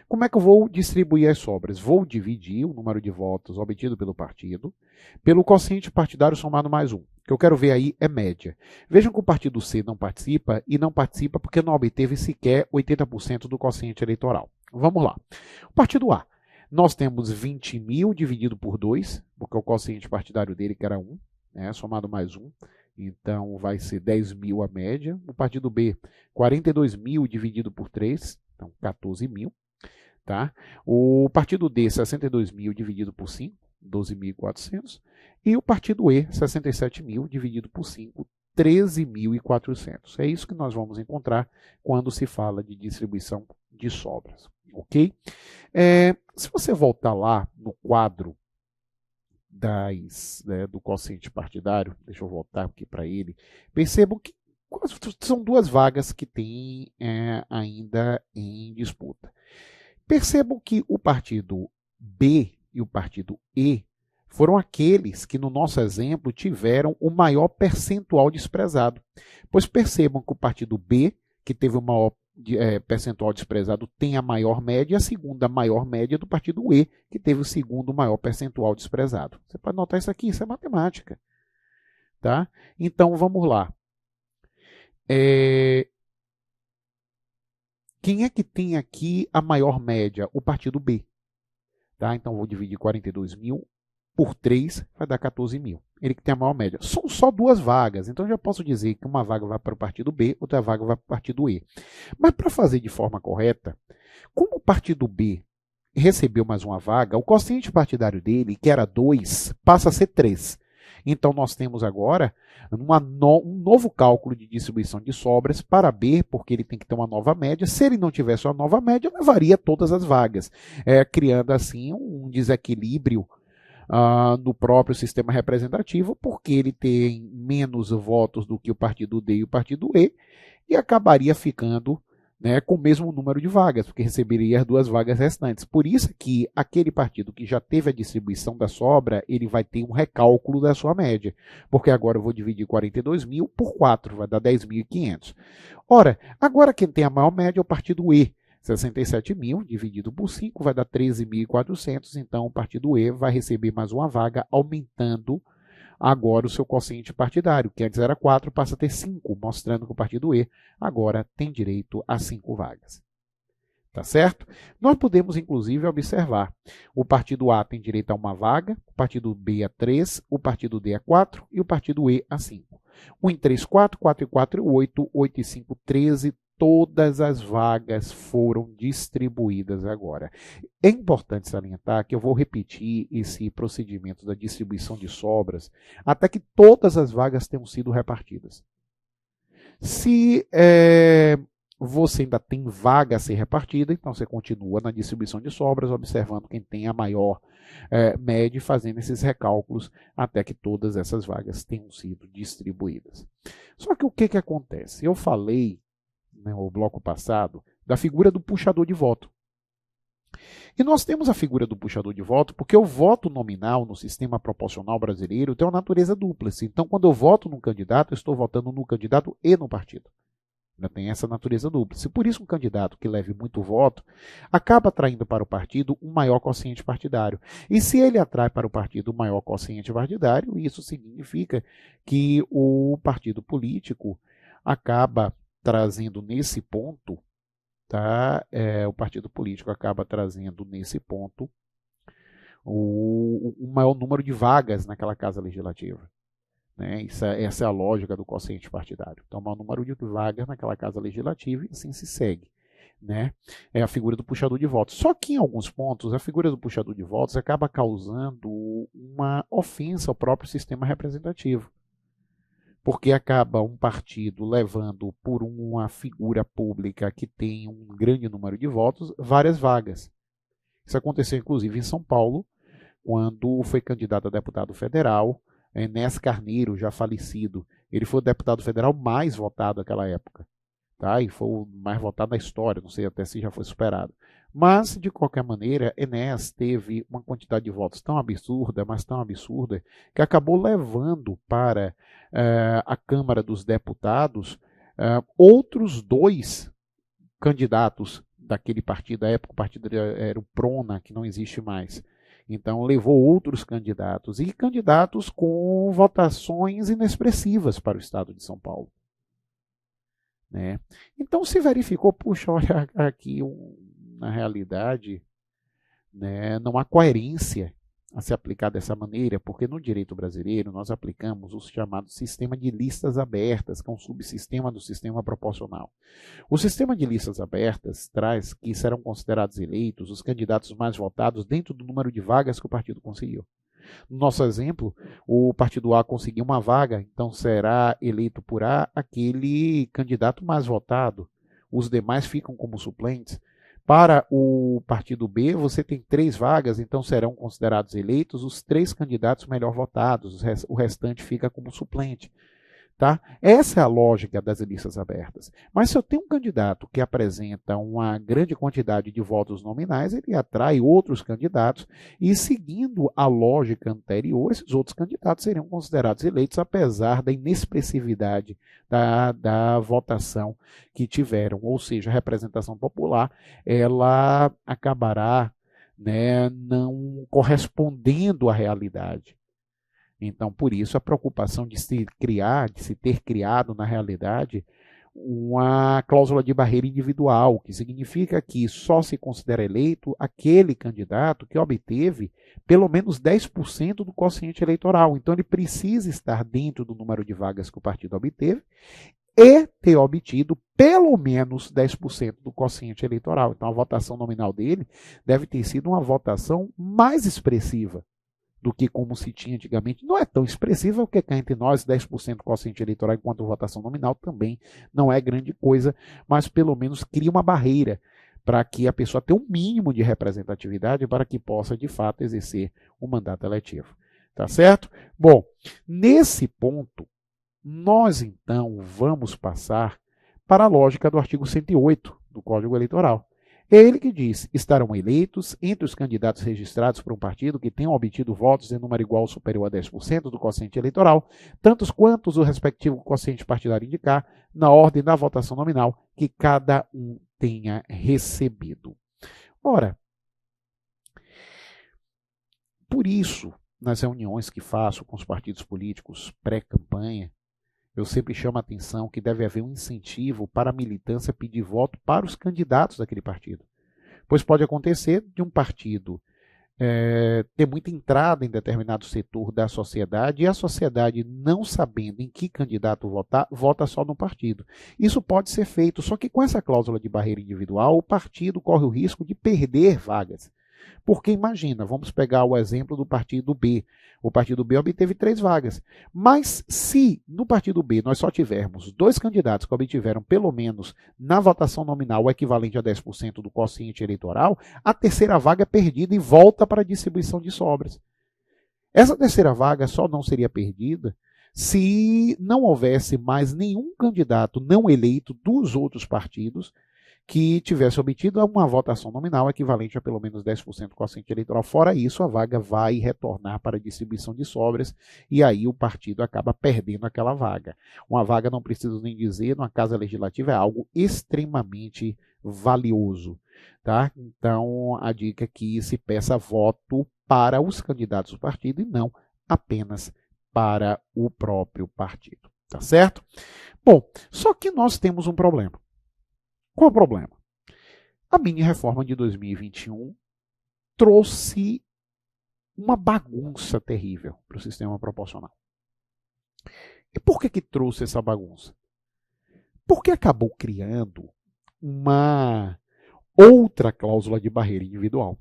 Como é que eu vou distribuir as sobras? Vou dividir o número de votos obtido pelo partido pelo quociente partidário somado mais 1. O que eu quero ver aí é média. Vejam que o partido C não participa e não participa porque não obteve sequer 80% do quociente eleitoral. Vamos lá. O partido A. Nós temos 20 mil dividido por 2, porque o quociente partidário dele que era 1, né, somado mais 1. Então vai ser 10 mil a média. O partido B, 42 mil dividido por 3, então 14 mil. Tá? O partido D, 62 mil dividido por 5, 12.400. E o partido E, 67 mil dividido por 5, 13.400. É isso que nós vamos encontrar quando se fala de distribuição de sobras. Ok? Se você voltar lá no quadro do quociente partidário, deixa eu voltar aqui para ele, percebam que são 2 vagas que tem ainda em disputa. Percebam que o partido B e o partido E foram aqueles que, no nosso exemplo, tiveram o maior percentual desprezado. Pois percebam que o partido B, que teve o maior percentual desprezado, tem a maior média, e a segunda maior média do partido E, que teve o segundo maior percentual desprezado. Você pode notar isso aqui, isso é matemática. Tá? Então, vamos lá. Quem é que tem aqui a maior média? O partido B. Tá? Então, vou dividir 42 mil por 3, vai dar 14 mil. Ele que tem a maior média. São só 2 vagas, então já posso dizer que uma vaga vai para o partido B, outra vaga vai para o partido E. Mas para fazer de forma correta, como o partido B recebeu mais uma vaga, o quociente partidário dele, que era 2, passa a ser 3. Então, nós temos agora um novo cálculo de distribuição de sobras para B, porque ele tem que ter uma nova média. Se ele não tivesse uma nova média, levaria todas as vagas, criando assim um desequilíbrio no próprio sistema representativo, porque ele tem menos votos do que o partido D e o partido E, e acabaria ficando né, com o mesmo número de vagas, porque receberia as 2 vagas restantes. Por isso que aquele partido que já teve a distribuição da sobra, ele vai ter um recálculo da sua média, porque agora eu vou dividir 42 mil por 4, vai dar 10.500. Ora, agora quem tem a maior média é o partido E, 67 mil dividido por 5 vai dar 13.400, então o partido E vai receber mais uma vaga, aumentando agora o seu quociente partidário, que antes era 4, passa a ter 5, mostrando que o partido E agora tem direito a 5 vagas. Tá certo? Nós podemos, inclusive, observar. O partido A tem direito a 1 vaga, o partido B a 3, o partido D a 4 e o partido E a 5. 1 em 3, 4, 4 em 4, 8, 8 em 5, 13. Todas as vagas foram distribuídas agora. É importante salientar que eu vou repetir esse procedimento da distribuição de sobras até que todas as vagas tenham sido repartidas. Se você ainda tem vaga a ser repartida, então você continua na distribuição de sobras, observando quem tem a maior média e fazendo esses recálculos até que todas essas vagas tenham sido distribuídas. Só que o que acontece? Eu falei no bloco passado, da figura do puxador de voto. E nós temos a figura do puxador de voto porque o voto nominal no sistema proporcional brasileiro tem uma natureza dupla. Então, quando eu voto num candidato, eu estou votando no candidato e no partido. Ainda tem essa natureza dupla. Se por isso um candidato que leve muito voto acaba atraindo para o partido um maior quociente partidário. E se ele atrai para o partido um maior quociente partidário, isso significa que o partido político acaba trazendo nesse ponto, tá? O partido político acaba trazendo nesse ponto o maior número de vagas naquela casa legislativa. Né? Essa é a lógica do quociente partidário. Então, o maior número de vagas naquela casa legislativa e assim se segue. Né? É a figura do puxador de votos. Só que em alguns pontos, a figura do puxador de votos acaba causando uma ofensa ao próprio sistema representativo. Porque acaba um partido levando por uma figura pública que tem um grande número de votos, várias vagas. Isso aconteceu, inclusive, em São Paulo, quando foi candidato a deputado federal, Enéas Carneiro, já falecido. Ele foi o deputado federal mais votado naquela época. Tá? E foi o mais votado da história, não sei até se já foi superado. Mas, de qualquer maneira, Enéas teve uma quantidade de votos tão absurda, mas tão absurda, que acabou levando para a Câmara dos Deputados outros 2 candidatos daquele partido. Da época o partido era o Prona, que não existe mais. Então, levou outros candidatos, e candidatos com votações inexpressivas para o estado de São Paulo. Né? Então, se verificou, puxa, olha aqui, na realidade, né, não há coerência a se aplicar dessa maneira, porque no direito brasileiro nós aplicamos o chamado sistema de listas abertas, que é um subsistema do sistema proporcional. O sistema de listas abertas traz que serão considerados eleitos os candidatos mais votados dentro do número de vagas que o partido conseguiu. No nosso exemplo, o partido A conseguiu 1 vaga, então será eleito por A aquele candidato mais votado. Os demais ficam como suplentes. Para o partido B, você tem 3 vagas, então serão considerados eleitos os 3 candidatos melhor votados, o restante fica como suplente. Tá? Essa é a lógica das listas abertas. Mas se eu tenho um candidato que apresenta uma grande quantidade de votos nominais, ele atrai outros candidatos e, seguindo a lógica anterior, esses outros candidatos seriam considerados eleitos, apesar da inexpressividade da votação que tiveram. Ou seja, a representação popular ela acabará, né, não correspondendo à realidade. Então, por isso, a preocupação de se ter criado, na realidade, uma cláusula de barreira individual, que significa que só se considera eleito aquele candidato que obteve pelo menos 10% do quociente eleitoral. Então, ele precisa estar dentro do número de vagas que o partido obteve e ter obtido pelo menos 10% do quociente eleitoral. Então, a votação nominal dele deve ter sido uma votação mais expressiva do que como se tinha antigamente. Não é tão expressiva, porque cá entre nós, 10% do quociente eleitoral enquanto votação nominal também não é grande coisa, mas pelo menos cria uma barreira para que a pessoa tenha um mínimo de representatividade para que possa, de fato, exercer o mandato eletivo. Tá certo? Bom, nesse ponto, nós então vamos passar para a lógica do artigo 108 do Código Eleitoral. É ele que diz: estarão eleitos entre os candidatos registrados por um partido que tenham obtido votos em número igual ou superior a 10% do quociente eleitoral, tantos quantos o respectivo quociente partidário indicar, na ordem da votação nominal que cada um tenha recebido. Ora, por isso, nas reuniões que faço com os partidos políticos pré-campanha, eu sempre chamo a atenção que deve haver um incentivo para a militância pedir voto para os candidatos daquele partido. Pois pode acontecer de um partido ter muita entrada em determinado setor da sociedade e a sociedade, não sabendo em que candidato votar, vota só no partido. Isso pode ser feito, só que com essa cláusula de barreira individual, o partido corre o risco de perder vagas. Porque imagina, vamos pegar o exemplo do partido B. O partido B obteve 3 vagas. Mas se no partido B nós só tivermos 2 candidatos que obtiveram pelo menos na votação nominal o equivalente a 10% do quociente eleitoral, a terceira vaga é perdida e volta para a distribuição de sobras. Essa terceira vaga só não seria perdida se não houvesse mais nenhum candidato não eleito dos outros partidos que tivesse obtido uma votação nominal equivalente a pelo menos 10% do quociente eleitoral. Fora isso, a vaga vai retornar para a distribuição de sobras e aí o partido acaba perdendo aquela vaga. Uma vaga, não preciso nem dizer, numa casa legislativa é algo extremamente valioso. Tá? Então, a dica é que se peça voto para os candidatos do partido e não apenas para o próprio partido. Tá certo? Bom, só que nós temos um problema. Qual é o problema? A mini-reforma de 2021 trouxe uma bagunça terrível para o sistema proporcional. E por que trouxe essa bagunça? Porque acabou criando uma outra cláusula de barreira individual.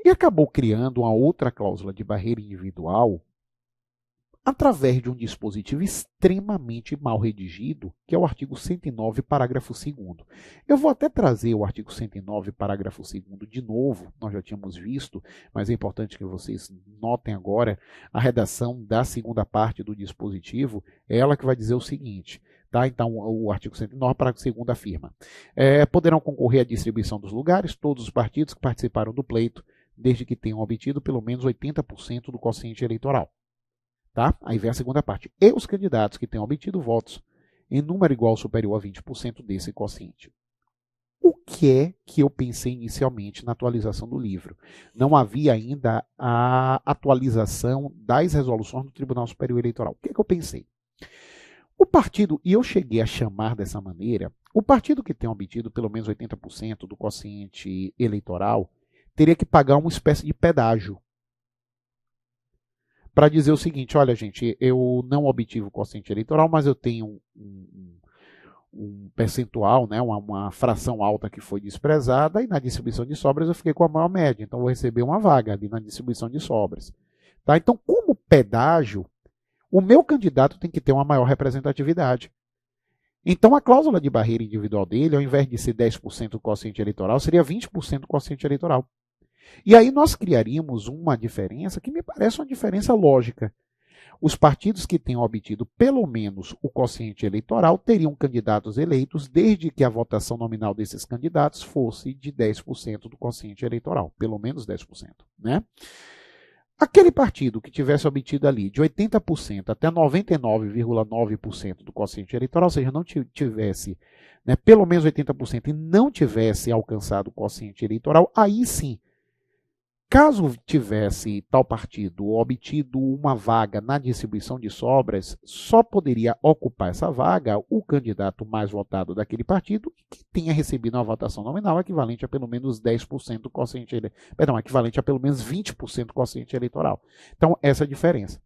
E acabou criando uma outra cláusula de barreira individual através de um dispositivo extremamente mal redigido, que é o artigo 109, parágrafo 2º. Eu vou até trazer o artigo 109, parágrafo 2º de novo, nós já tínhamos visto, mas é importante que vocês notem agora a redação da segunda parte do dispositivo, é ela que vai dizer o seguinte, tá? Então, o artigo 109, parágrafo 2º afirma: poderão concorrer à distribuição dos lugares todos os partidos que participaram do pleito, desde que tenham obtido pelo menos 80% do quociente eleitoral. Tá? Aí vem a segunda parte. E os candidatos que tenham obtido votos em número igual ou superior a 20% desse quociente. O que é que eu pensei inicialmente na atualização do livro? Não havia ainda a atualização das resoluções do Tribunal Superior Eleitoral. O que é que eu pensei? O partido, e eu cheguei a chamar dessa maneira, o partido que tem obtido pelo menos 80% do quociente eleitoral teria que pagar uma espécie de pedágio para dizer o seguinte: olha, gente, eu não obtive o quociente eleitoral, mas eu tenho um percentual, né, uma fração alta que foi desprezada, e na distribuição de sobras eu fiquei com a maior média, então vou receber uma vaga ali na distribuição de sobras. Tá? Então, como pedágio, o meu candidato tem que ter uma maior representatividade. Então, a cláusula de barreira individual dele, ao invés de ser 10% do quociente eleitoral, seria 20% do quociente eleitoral. E aí nós criaríamos uma diferença que me parece uma diferença lógica. Os partidos que tenham obtido pelo menos o quociente eleitoral teriam candidatos eleitos desde que a votação nominal desses candidatos fosse de 10% do quociente eleitoral, pelo menos 10%. Né? Aquele partido que tivesse obtido ali de 80% até 99,9% do quociente eleitoral, ou seja, não tivesse, né, pelo menos 80% e não tivesse alcançado o quociente eleitoral, aí sim, caso tivesse tal partido obtido uma vaga na distribuição de sobras, só poderia ocupar essa vaga o candidato mais votado daquele partido que tenha recebido uma votação nominal equivalente a pelo menos 10% do quociente eleitoral, equivalente a pelo menos 20% do quociente eleitoral. Então, essa é a diferença.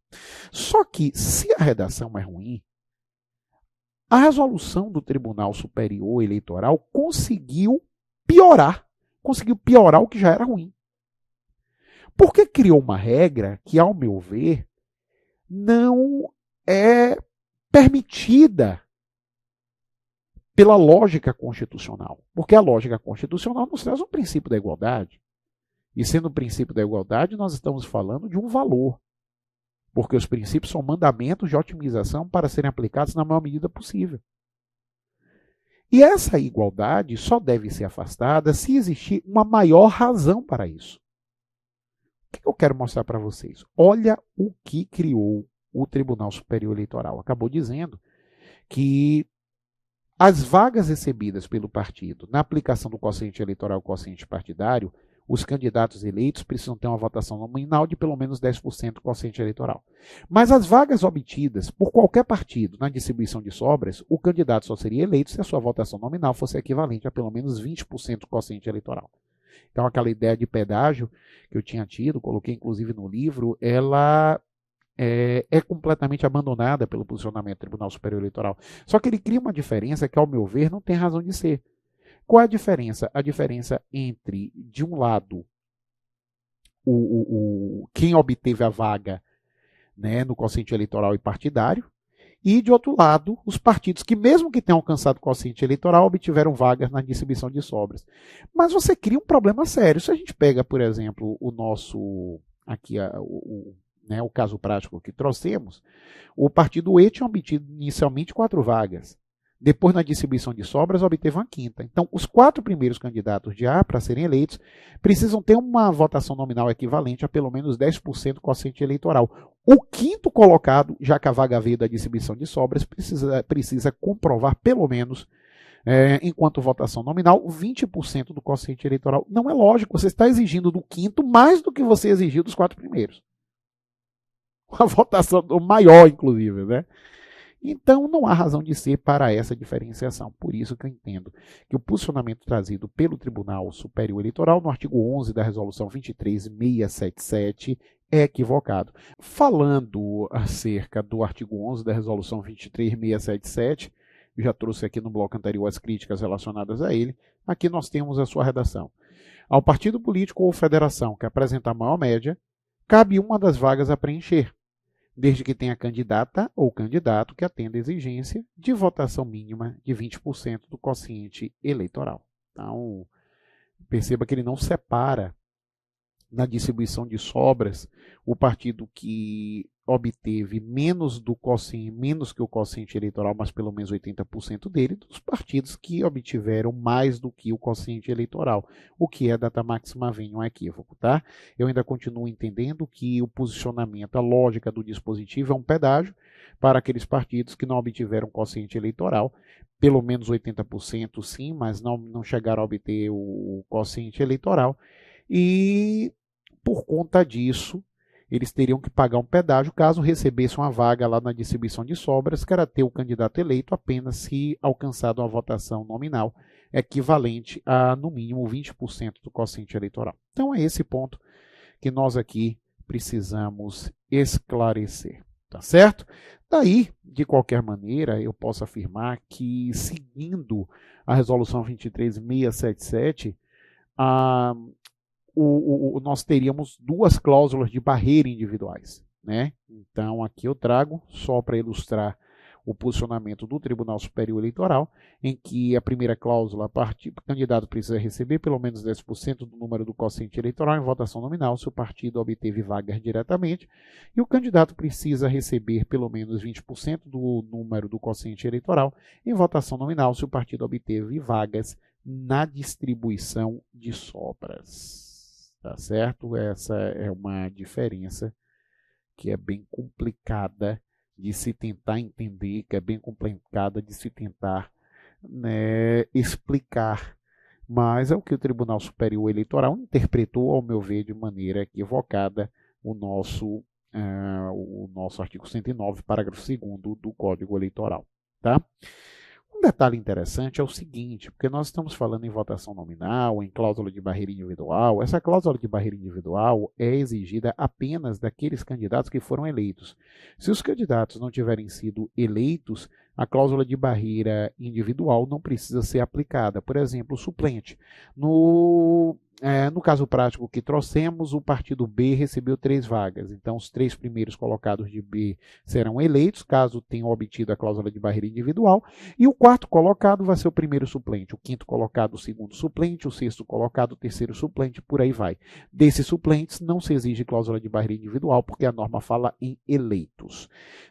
Só que, se a redação é ruim, a resolução do Tribunal Superior Eleitoral conseguiu piorar o que já era ruim. Porque criou uma regra que, ao meu ver, não é permitida pela lógica constitucional. Porque a lógica constitucional nos traz um princípio da igualdade. E sendo o princípio da igualdade, nós estamos falando de um valor. Porque os princípios são mandamentos de otimização para serem aplicados na maior medida possível. E essa igualdade só deve ser afastada se existir uma maior razão para isso. O que eu quero mostrar para vocês? Olha o que criou o Tribunal Superior Eleitoral. Acabou dizendo que as vagas recebidas pelo partido na aplicação do quociente eleitoral e quociente partidário, os candidatos eleitos precisam ter uma votação nominal de pelo menos 10% do quociente eleitoral. Mas as vagas obtidas por qualquer partido na distribuição de sobras, o candidato só seria eleito se a sua votação nominal fosse equivalente a pelo menos 20% do quociente eleitoral. Então, aquela ideia de pedágio que eu tinha tido, coloquei inclusive no livro, ela é completamente abandonada pelo posicionamento do Tribunal Superior Eleitoral. Só que ele cria uma diferença que, ao meu ver, não tem razão de ser. Qual é a diferença? A diferença entre, de um lado, quem obteve a vaga, né, no quociente eleitoral e partidário, e, de outro lado, os partidos que, mesmo que tenham alcançado o quociente eleitoral, obtiveram vagas na distribuição de sobras. Mas você cria um problema sério. Se a gente pega, por exemplo, o nosso, aqui, o caso prático que trouxemos, o partido E tinha obtido inicialmente 4 vagas. Depois, na distribuição de sobras, obteve uma 5ª. Então, os 4 primeiros candidatos de A, para serem eleitos, precisam ter uma votação nominal equivalente a pelo menos 10% do quociente eleitoral. O 5º colocado, já que a vaga veio da distribuição de sobras, precisa comprovar pelo menos, enquanto votação nominal, 20% do quociente eleitoral. Não é lógico, você está exigindo do 5º mais do que você exigiu dos 4 primeiros. Uma votação maior, inclusive, né? Então, não há razão de ser para essa diferenciação. Por isso que eu entendo que o posicionamento trazido pelo Tribunal Superior Eleitoral, no artigo 11 da Resolução 23677, é equivocado. Falando acerca do artigo 11 da Resolução 23677, eu já trouxe aqui no bloco anterior as críticas relacionadas a ele, aqui nós temos a sua redação. Ao partido político ou federação que apresentar maior média, cabe uma das vagas a preencher, desde que tenha candidata ou candidato que atenda a exigência de votação mínima de 20% do quociente eleitoral. Então, perceba que ele não separa na distribuição de sobras o partido que obteve menos que o quociente eleitoral, mas pelo menos 80% dele, dos partidos que obtiveram mais do que o quociente eleitoral, o que é data máxima vem um equívoco, tá? Eu ainda continuo entendendo que o posicionamento, a lógica do dispositivo é um pedágio para aqueles partidos que não obtiveram quociente eleitoral, pelo menos 80% sim, mas não chegaram a obter o quociente eleitoral, e por conta disso, eles teriam que pagar um pedágio caso recebessem uma vaga lá na distribuição de sobras, que era ter o candidato eleito apenas se alcançado uma votação nominal equivalente a, no mínimo, 20% do quociente eleitoral. Então é esse ponto que nós aqui precisamos esclarecer, tá certo? Daí, de qualquer maneira, eu posso afirmar que, seguindo a Resolução 23677, nós teríamos 2 cláusulas de barreira individuais, né? Então, aqui eu trago, só para ilustrar o posicionamento do Tribunal Superior Eleitoral, em que a primeira cláusula, o candidato precisa receber pelo menos 10% do número do quociente eleitoral em votação nominal, se o partido obteve vagas diretamente, e o candidato precisa receber pelo menos 20% do número do quociente eleitoral em votação nominal, se o partido obteve vagas na distribuição de sobras. Tá certo? Essa é uma diferença que é bem complicada de se tentar entender, que é bem complicada de se tentar, né, explicar. Mas é o que o Tribunal Superior Eleitoral interpretou, ao meu ver, de maneira equivocada o nosso artigo 109, parágrafo 2º do Código Eleitoral. Tá? Um detalhe interessante é o seguinte, porque nós estamos falando em votação nominal, em cláusula de barreira individual. Essa cláusula de barreira individual é exigida apenas daqueles candidatos que foram eleitos. Se os candidatos não tiverem sido eleitos, a cláusula de barreira individual não precisa ser aplicada. Por exemplo, o suplente. no caso prático que trouxemos, o partido B recebeu 3 vagas. Então, os 3 primeiros colocados de B serão eleitos, caso tenham obtido a cláusula de barreira individual. E o 4º colocado vai ser o primeiro suplente, o 5º colocado, o segundo suplente, o 6º colocado, o terceiro suplente, por aí vai. Desses suplentes, não se exige cláusula de barreira individual, porque a norma fala em eleitos.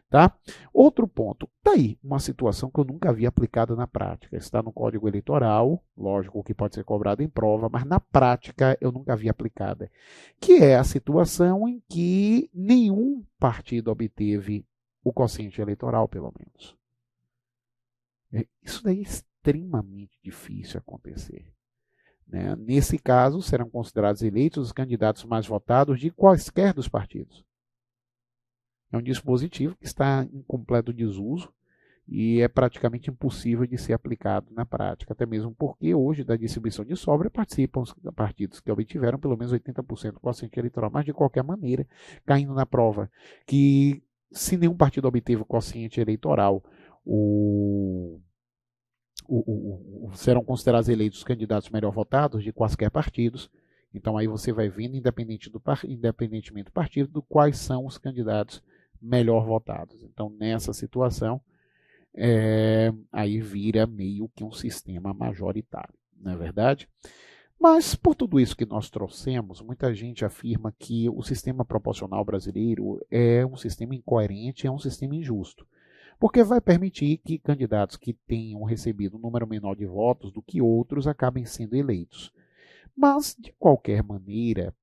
Tá? Outro ponto, está aí uma situação que eu nunca vi aplicada na prática. Está no Código Eleitoral, lógico que pode ser cobrado em prova, mas na prática eu nunca vi aplicada, que é a situação em que nenhum partido obteve o quociente eleitoral, pelo menos. Isso daí é extremamente difícil acontecer. Né? Nesse caso, serão considerados eleitos os candidatos mais votados de quaisquer dos partidos. É um dispositivo que está em completo desuso e é praticamente impossível de ser aplicado na prática, até mesmo porque hoje da distribuição de sobra participam os partidos que obtiveram pelo menos 80% do quociente eleitoral, mas de qualquer maneira, caindo na prova que se nenhum partido obteve o quociente eleitoral, serão considerados eleitos os candidatos melhor votados de quaisquer partidos. Então aí você vai vendo, independentemente do partido, quais são os candidatos melhor votados. Então, nessa situação, aí vira meio que um sistema majoritário, não é verdade? Mas, por tudo isso que nós trouxemos, muita gente afirma que o sistema proporcional brasileiro é um sistema incoerente, é um sistema injusto, porque vai permitir que candidatos que tenham recebido um número menor de votos do que outros acabem sendo eleitos. Mas, de qualquer maneira,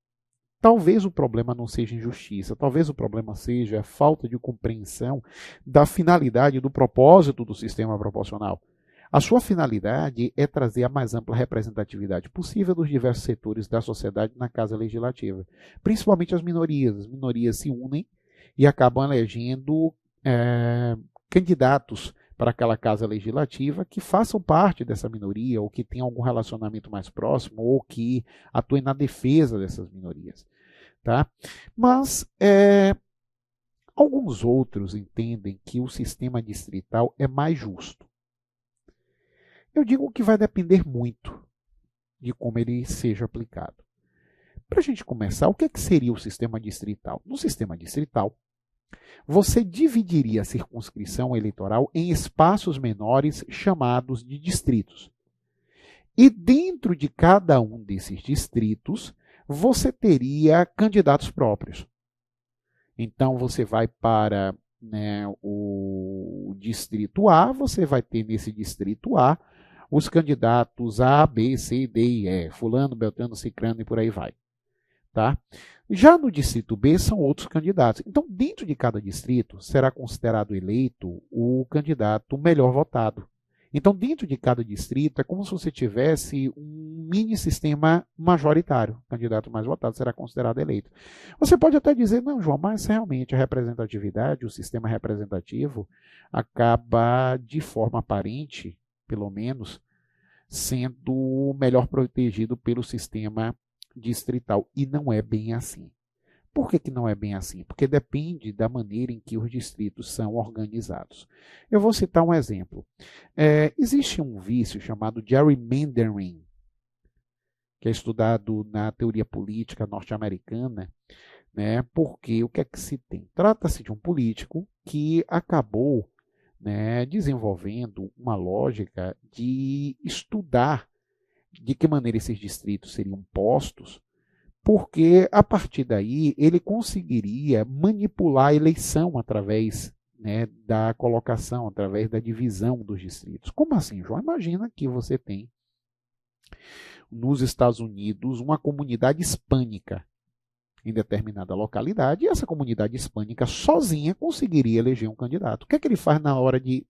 talvez o problema não seja injustiça, talvez o problema seja a falta de compreensão da finalidade, do propósito do sistema proporcional. A sua finalidade é trazer a mais ampla representatividade possível dos diversos setores da sociedade na Casa Legislativa, principalmente as minorias. As minorias se unem e acabam elegendo candidatos para aquela Casa Legislativa que façam parte dessa minoria, ou que tenham algum relacionamento mais próximo, ou que atuem na defesa dessas minorias. Tá? Mas alguns outros entendem que o sistema distrital é mais justo. Eu digo que vai depender muito de como ele seja aplicado. Para a gente começar, o que seria o sistema distrital? No sistema distrital, você dividiria a circunscrição eleitoral em espaços menores chamados de distritos. E dentro de cada um desses distritos, você teria candidatos próprios. Então, você vai para o distrito A, você vai ter nesse distrito A os candidatos A, B, C, D e E, fulano, beltrano, cicrano e por aí vai. Tá? Já no distrito B são outros candidatos. Então, dentro de cada distrito, será considerado eleito o candidato melhor votado. Então, dentro de cada distrito, é como se você tivesse um mini sistema majoritário. O candidato mais votado será considerado eleito. Você pode até dizer, não, João, mas realmente a representatividade, o sistema representativo, acaba de forma aparente, pelo menos, sendo melhor protegido pelo sistema distrital. E não é bem assim. Por que não é bem assim? Porque depende da maneira em que os distritos são organizados. Eu vou citar um exemplo. Existe um vício chamado gerrymandering, que é estudado na teoria política norte-americana, né? Porque o que é que se tem? Trata-se de um político que acabou, né, desenvolvendo uma lógica de estudar de que maneira esses distritos seriam postos, porque a partir daí ele conseguiria manipular a eleição através, né, da colocação, através da divisão dos distritos. Como assim, João? Imagina que você tem nos Estados Unidos uma comunidade hispânica em determinada localidade, e essa comunidade hispânica sozinha conseguiria eleger um candidato. O que é que ele faz na hora de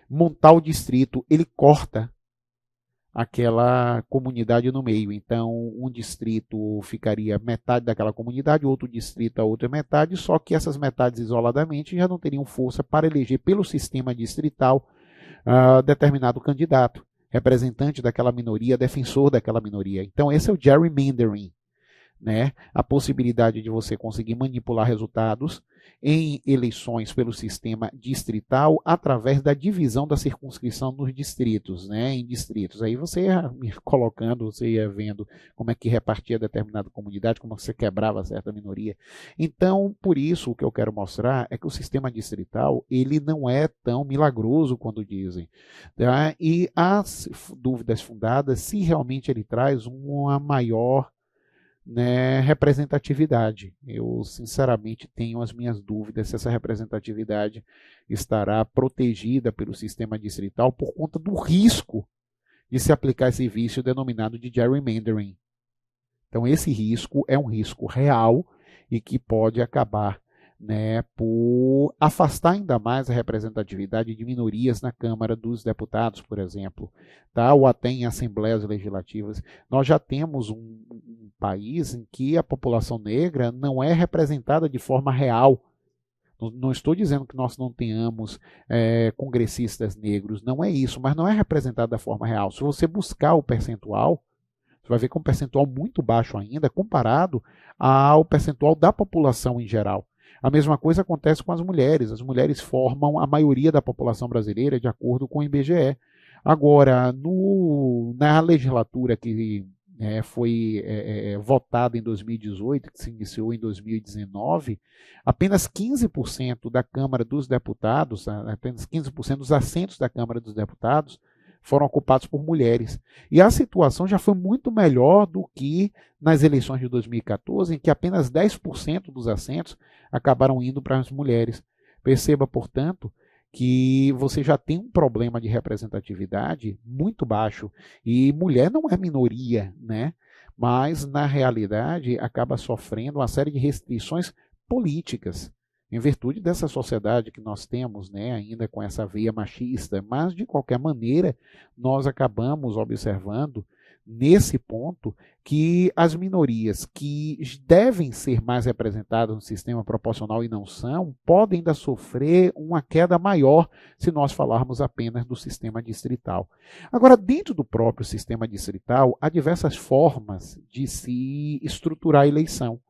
montar o distrito? Ele corta aquela comunidade no meio. Então, um distrito ficaria metade daquela comunidade, outro distrito a outra metade, só que essas metades isoladamente já não teriam força para eleger pelo sistema distrital determinado candidato, representante daquela minoria, defensor daquela minoria. Então, esse é o gerrymandering. né, a possibilidade de você conseguir manipular resultados em eleições pelo sistema distrital através da divisão da circunscrição nos distritos, né, em distritos. Aí você ia colocando, você ia vendo como é que repartia determinada comunidade, como você quebrava certa minoria. Então, por isso, o que eu quero mostrar é que o sistema distrital, ele não é tão milagroso quando dizem, tá? E as dúvidas fundadas se realmente ele traz uma maior, né, representatividade. Eu, sinceramente, tenho as minhas dúvidas se essa representatividade estará protegida pelo sistema distrital por conta do risco de se aplicar esse vício denominado de gerrymandering. Então, esse risco é um risco real e que pode acabar, né, por afastar ainda mais a representatividade de minorias na Câmara dos Deputados, por exemplo, tá? Ou até em assembleias legislativas. Nós já temos um país em que a população negra não é representada de forma real. Não estou dizendo que nós não tenhamos congressistas negros, não é isso, mas não é representado da forma real. Se você buscar o percentual, você vai ver que é um percentual muito baixo ainda, comparado ao percentual da população em geral. A mesma coisa acontece com as mulheres. As mulheres formam a maioria da população brasileira, de acordo com o IBGE. Agora, na legislatura que foi votada em 2018, que se iniciou em 2019, apenas 15% da Câmara dos Deputados, apenas 15% dos assentos da Câmara dos Deputados foram ocupados por mulheres. E a situação já foi muito melhor do que nas eleições de 2014, em que apenas 10% dos assentos acabaram indo para as mulheres. Perceba, portanto, que você já tem um problema de representatividade muito baixo. E mulher não é minoria, né? Mas, na realidade, acaba sofrendo uma série de restrições políticas, em virtude dessa sociedade que nós temos, né, ainda com essa veia machista. Mas, de qualquer maneira, nós acabamos observando, nesse ponto, que as minorias que devem ser mais representadas no sistema proporcional e não são, podem ainda sofrer uma queda maior se nós falarmos apenas do sistema distrital. Agora, dentro do próprio sistema distrital, há diversas formas de se estruturar a eleição.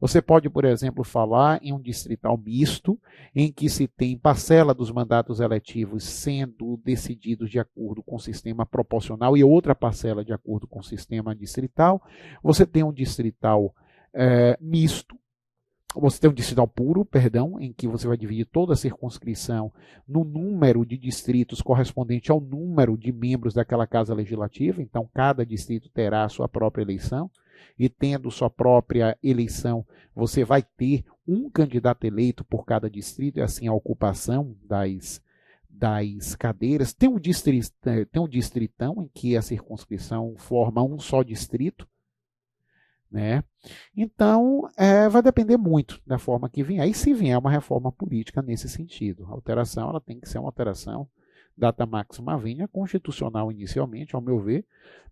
Você pode, por exemplo, falar em um distrital misto, em que se tem parcela dos mandatos eletivos sendo decididos de acordo com o sistema proporcional e outra parcela de acordo com o sistema distrital. Você tem um distrital misto, você tem um distrital puro, perdão, em que você vai dividir toda a circunscrição no número de distritos correspondente ao número de membros daquela casa legislativa. Então, cada distrito terá a sua própria eleição. E tendo sua própria eleição, você vai ter um candidato eleito por cada distrito, e assim a ocupação das cadeiras. Tem um distritão, em que a circunscrição forma um só distrito, né? Então, vai depender muito da forma que vier. E se vier uma reforma política nesse sentido, a alteração ela tem que ser uma alteração data máxima vinha constitucional inicialmente, ao meu ver,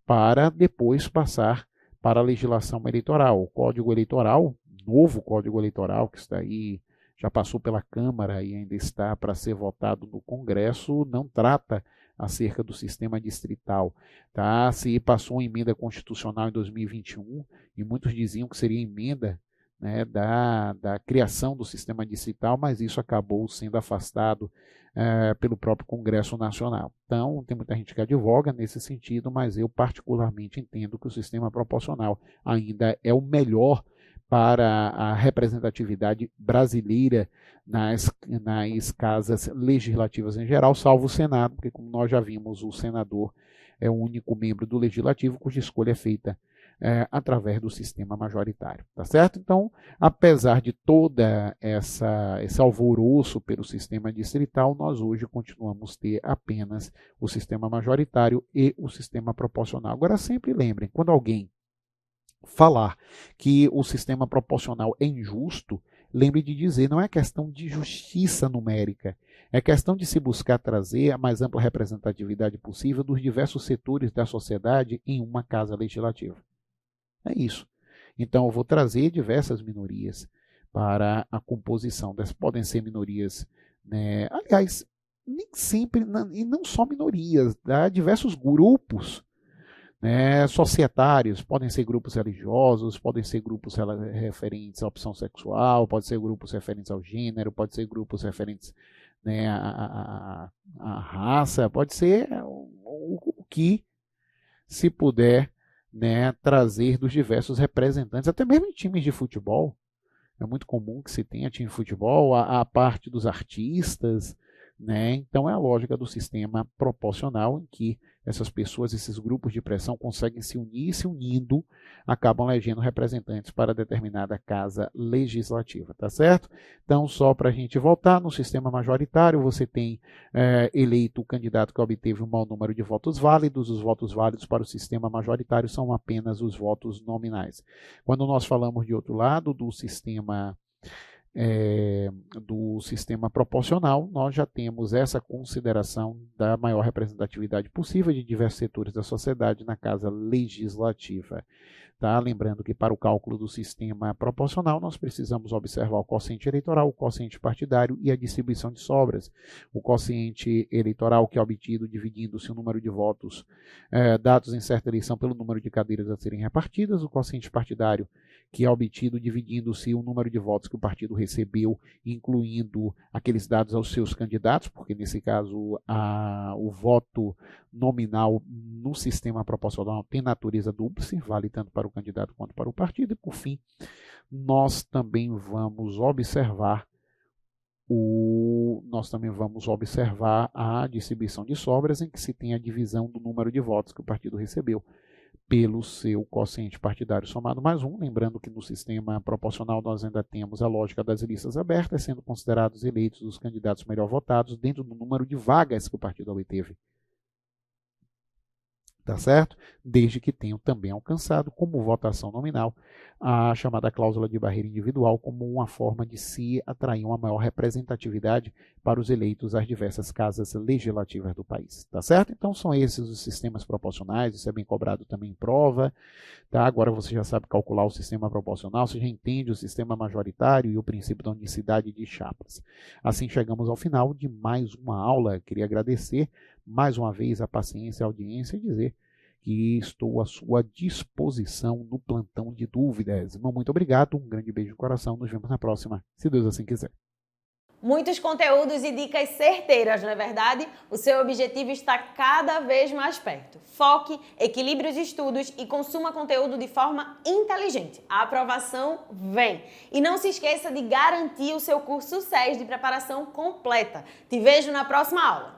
para depois passar para a legislação eleitoral. O Código Eleitoral, novo Código Eleitoral, que está aí, já passou pela Câmara e ainda está para ser votado no Congresso, não trata acerca do sistema distrital. Tá? Se passou uma emenda constitucional em 2021, e muitos diziam que seria emenda, né, da criação do sistema distrital, mas isso acabou sendo afastado pelo próprio Congresso Nacional. Então, tem muita gente que advoga nesse sentido, mas eu particularmente entendo que o sistema proporcional ainda é o melhor para a representatividade brasileira nas casas legislativas em geral, salvo o Senado, porque, como nós já vimos, o senador é o único membro do Legislativo cuja escolha é feita através do sistema majoritário, tá certo? Então, apesar de toda esse alvoroço pelo sistema distrital, nós hoje continuamos a ter apenas o sistema majoritário e o sistema proporcional. Agora, sempre lembrem, quando alguém falar que o sistema proporcional é injusto, lembre de dizer, não é questão de justiça numérica, é questão de se buscar trazer a mais ampla representatividade possível dos diversos setores da sociedade em uma casa legislativa. É isso. Então, eu vou trazer diversas minorias para a composição. Podem ser minorias, né? Aliás, nem sempre, e não só minorias, há diversos grupos, né, societários, podem ser grupos religiosos, podem ser grupos referentes à opção sexual, pode ser grupos referentes ao gênero, pode ser grupos referentes, né, à raça, pode ser o que se puder, né, trazer dos diversos representantes, até mesmo em times de futebol. É muito comum que se tenha time de futebol, a parte dos artistas, né? Então é a lógica do sistema proporcional em que essas pessoas, esses grupos de pressão conseguem se unir e se unindo, acabam elegendo representantes para determinada casa legislativa, tá certo? Então, só para a gente voltar, no sistema majoritário, você tem eleito o candidato que obteve o maior número de votos válidos. Os votos válidos para o sistema majoritário são apenas os votos nominais. Quando nós falamos de outro lado, do sistema proporcional, nós já temos essa consideração da maior representatividade possível de diversos setores da sociedade na casa legislativa. Tá? Lembrando que para o cálculo do sistema proporcional nós precisamos observar o quociente eleitoral, o quociente partidário e a distribuição de sobras. O quociente eleitoral, que é obtido dividindo-se o número de votos dados em certa eleição pelo número de cadeiras a serem repartidas, o quociente partidário, que é obtido dividindo-se o número de votos que o partido recebeu, incluindo aqueles dados aos seus candidatos, porque nesse caso o voto nominal no sistema proporcional tem natureza dúplice, vale tanto para o candidato quanto para o partido. E por fim, nós também vamos observar a distribuição de sobras, em que se tem a divisão do número de votos que o partido recebeu pelo seu quociente partidário somado mais um. Lembrando que no sistema proporcional nós ainda temos a lógica das listas abertas, sendo considerados eleitos os candidatos melhor votados dentro do número de vagas que o partido obteve. Tá certo? Desde que tenham também alcançado, como votação nominal, a chamada cláusula de barreira individual, como uma forma de se atrair uma maior representatividade para os eleitos às diversas casas legislativas do país. Tá certo? Então são esses os sistemas proporcionais, isso é bem cobrado também em prova. Tá? Agora você já sabe calcular o sistema proporcional, você já entende o sistema majoritário e o princípio da unicidade de chapas. Assim chegamos ao final de mais uma aula. Queria agradecer mais uma vez a paciência e a audiência e dizer que estou à sua disposição no plantão de dúvidas. Muito obrigado, um grande beijo no coração, nos vemos na próxima, se Deus assim quiser. Muitos conteúdos e dicas certeiras, não é verdade? O seu objetivo está cada vez mais perto. Foque, equilibre os estudos e consuma conteúdo de forma inteligente. A aprovação vem. E não se esqueça de garantir o seu curso SES de preparação completa. Te vejo na próxima aula.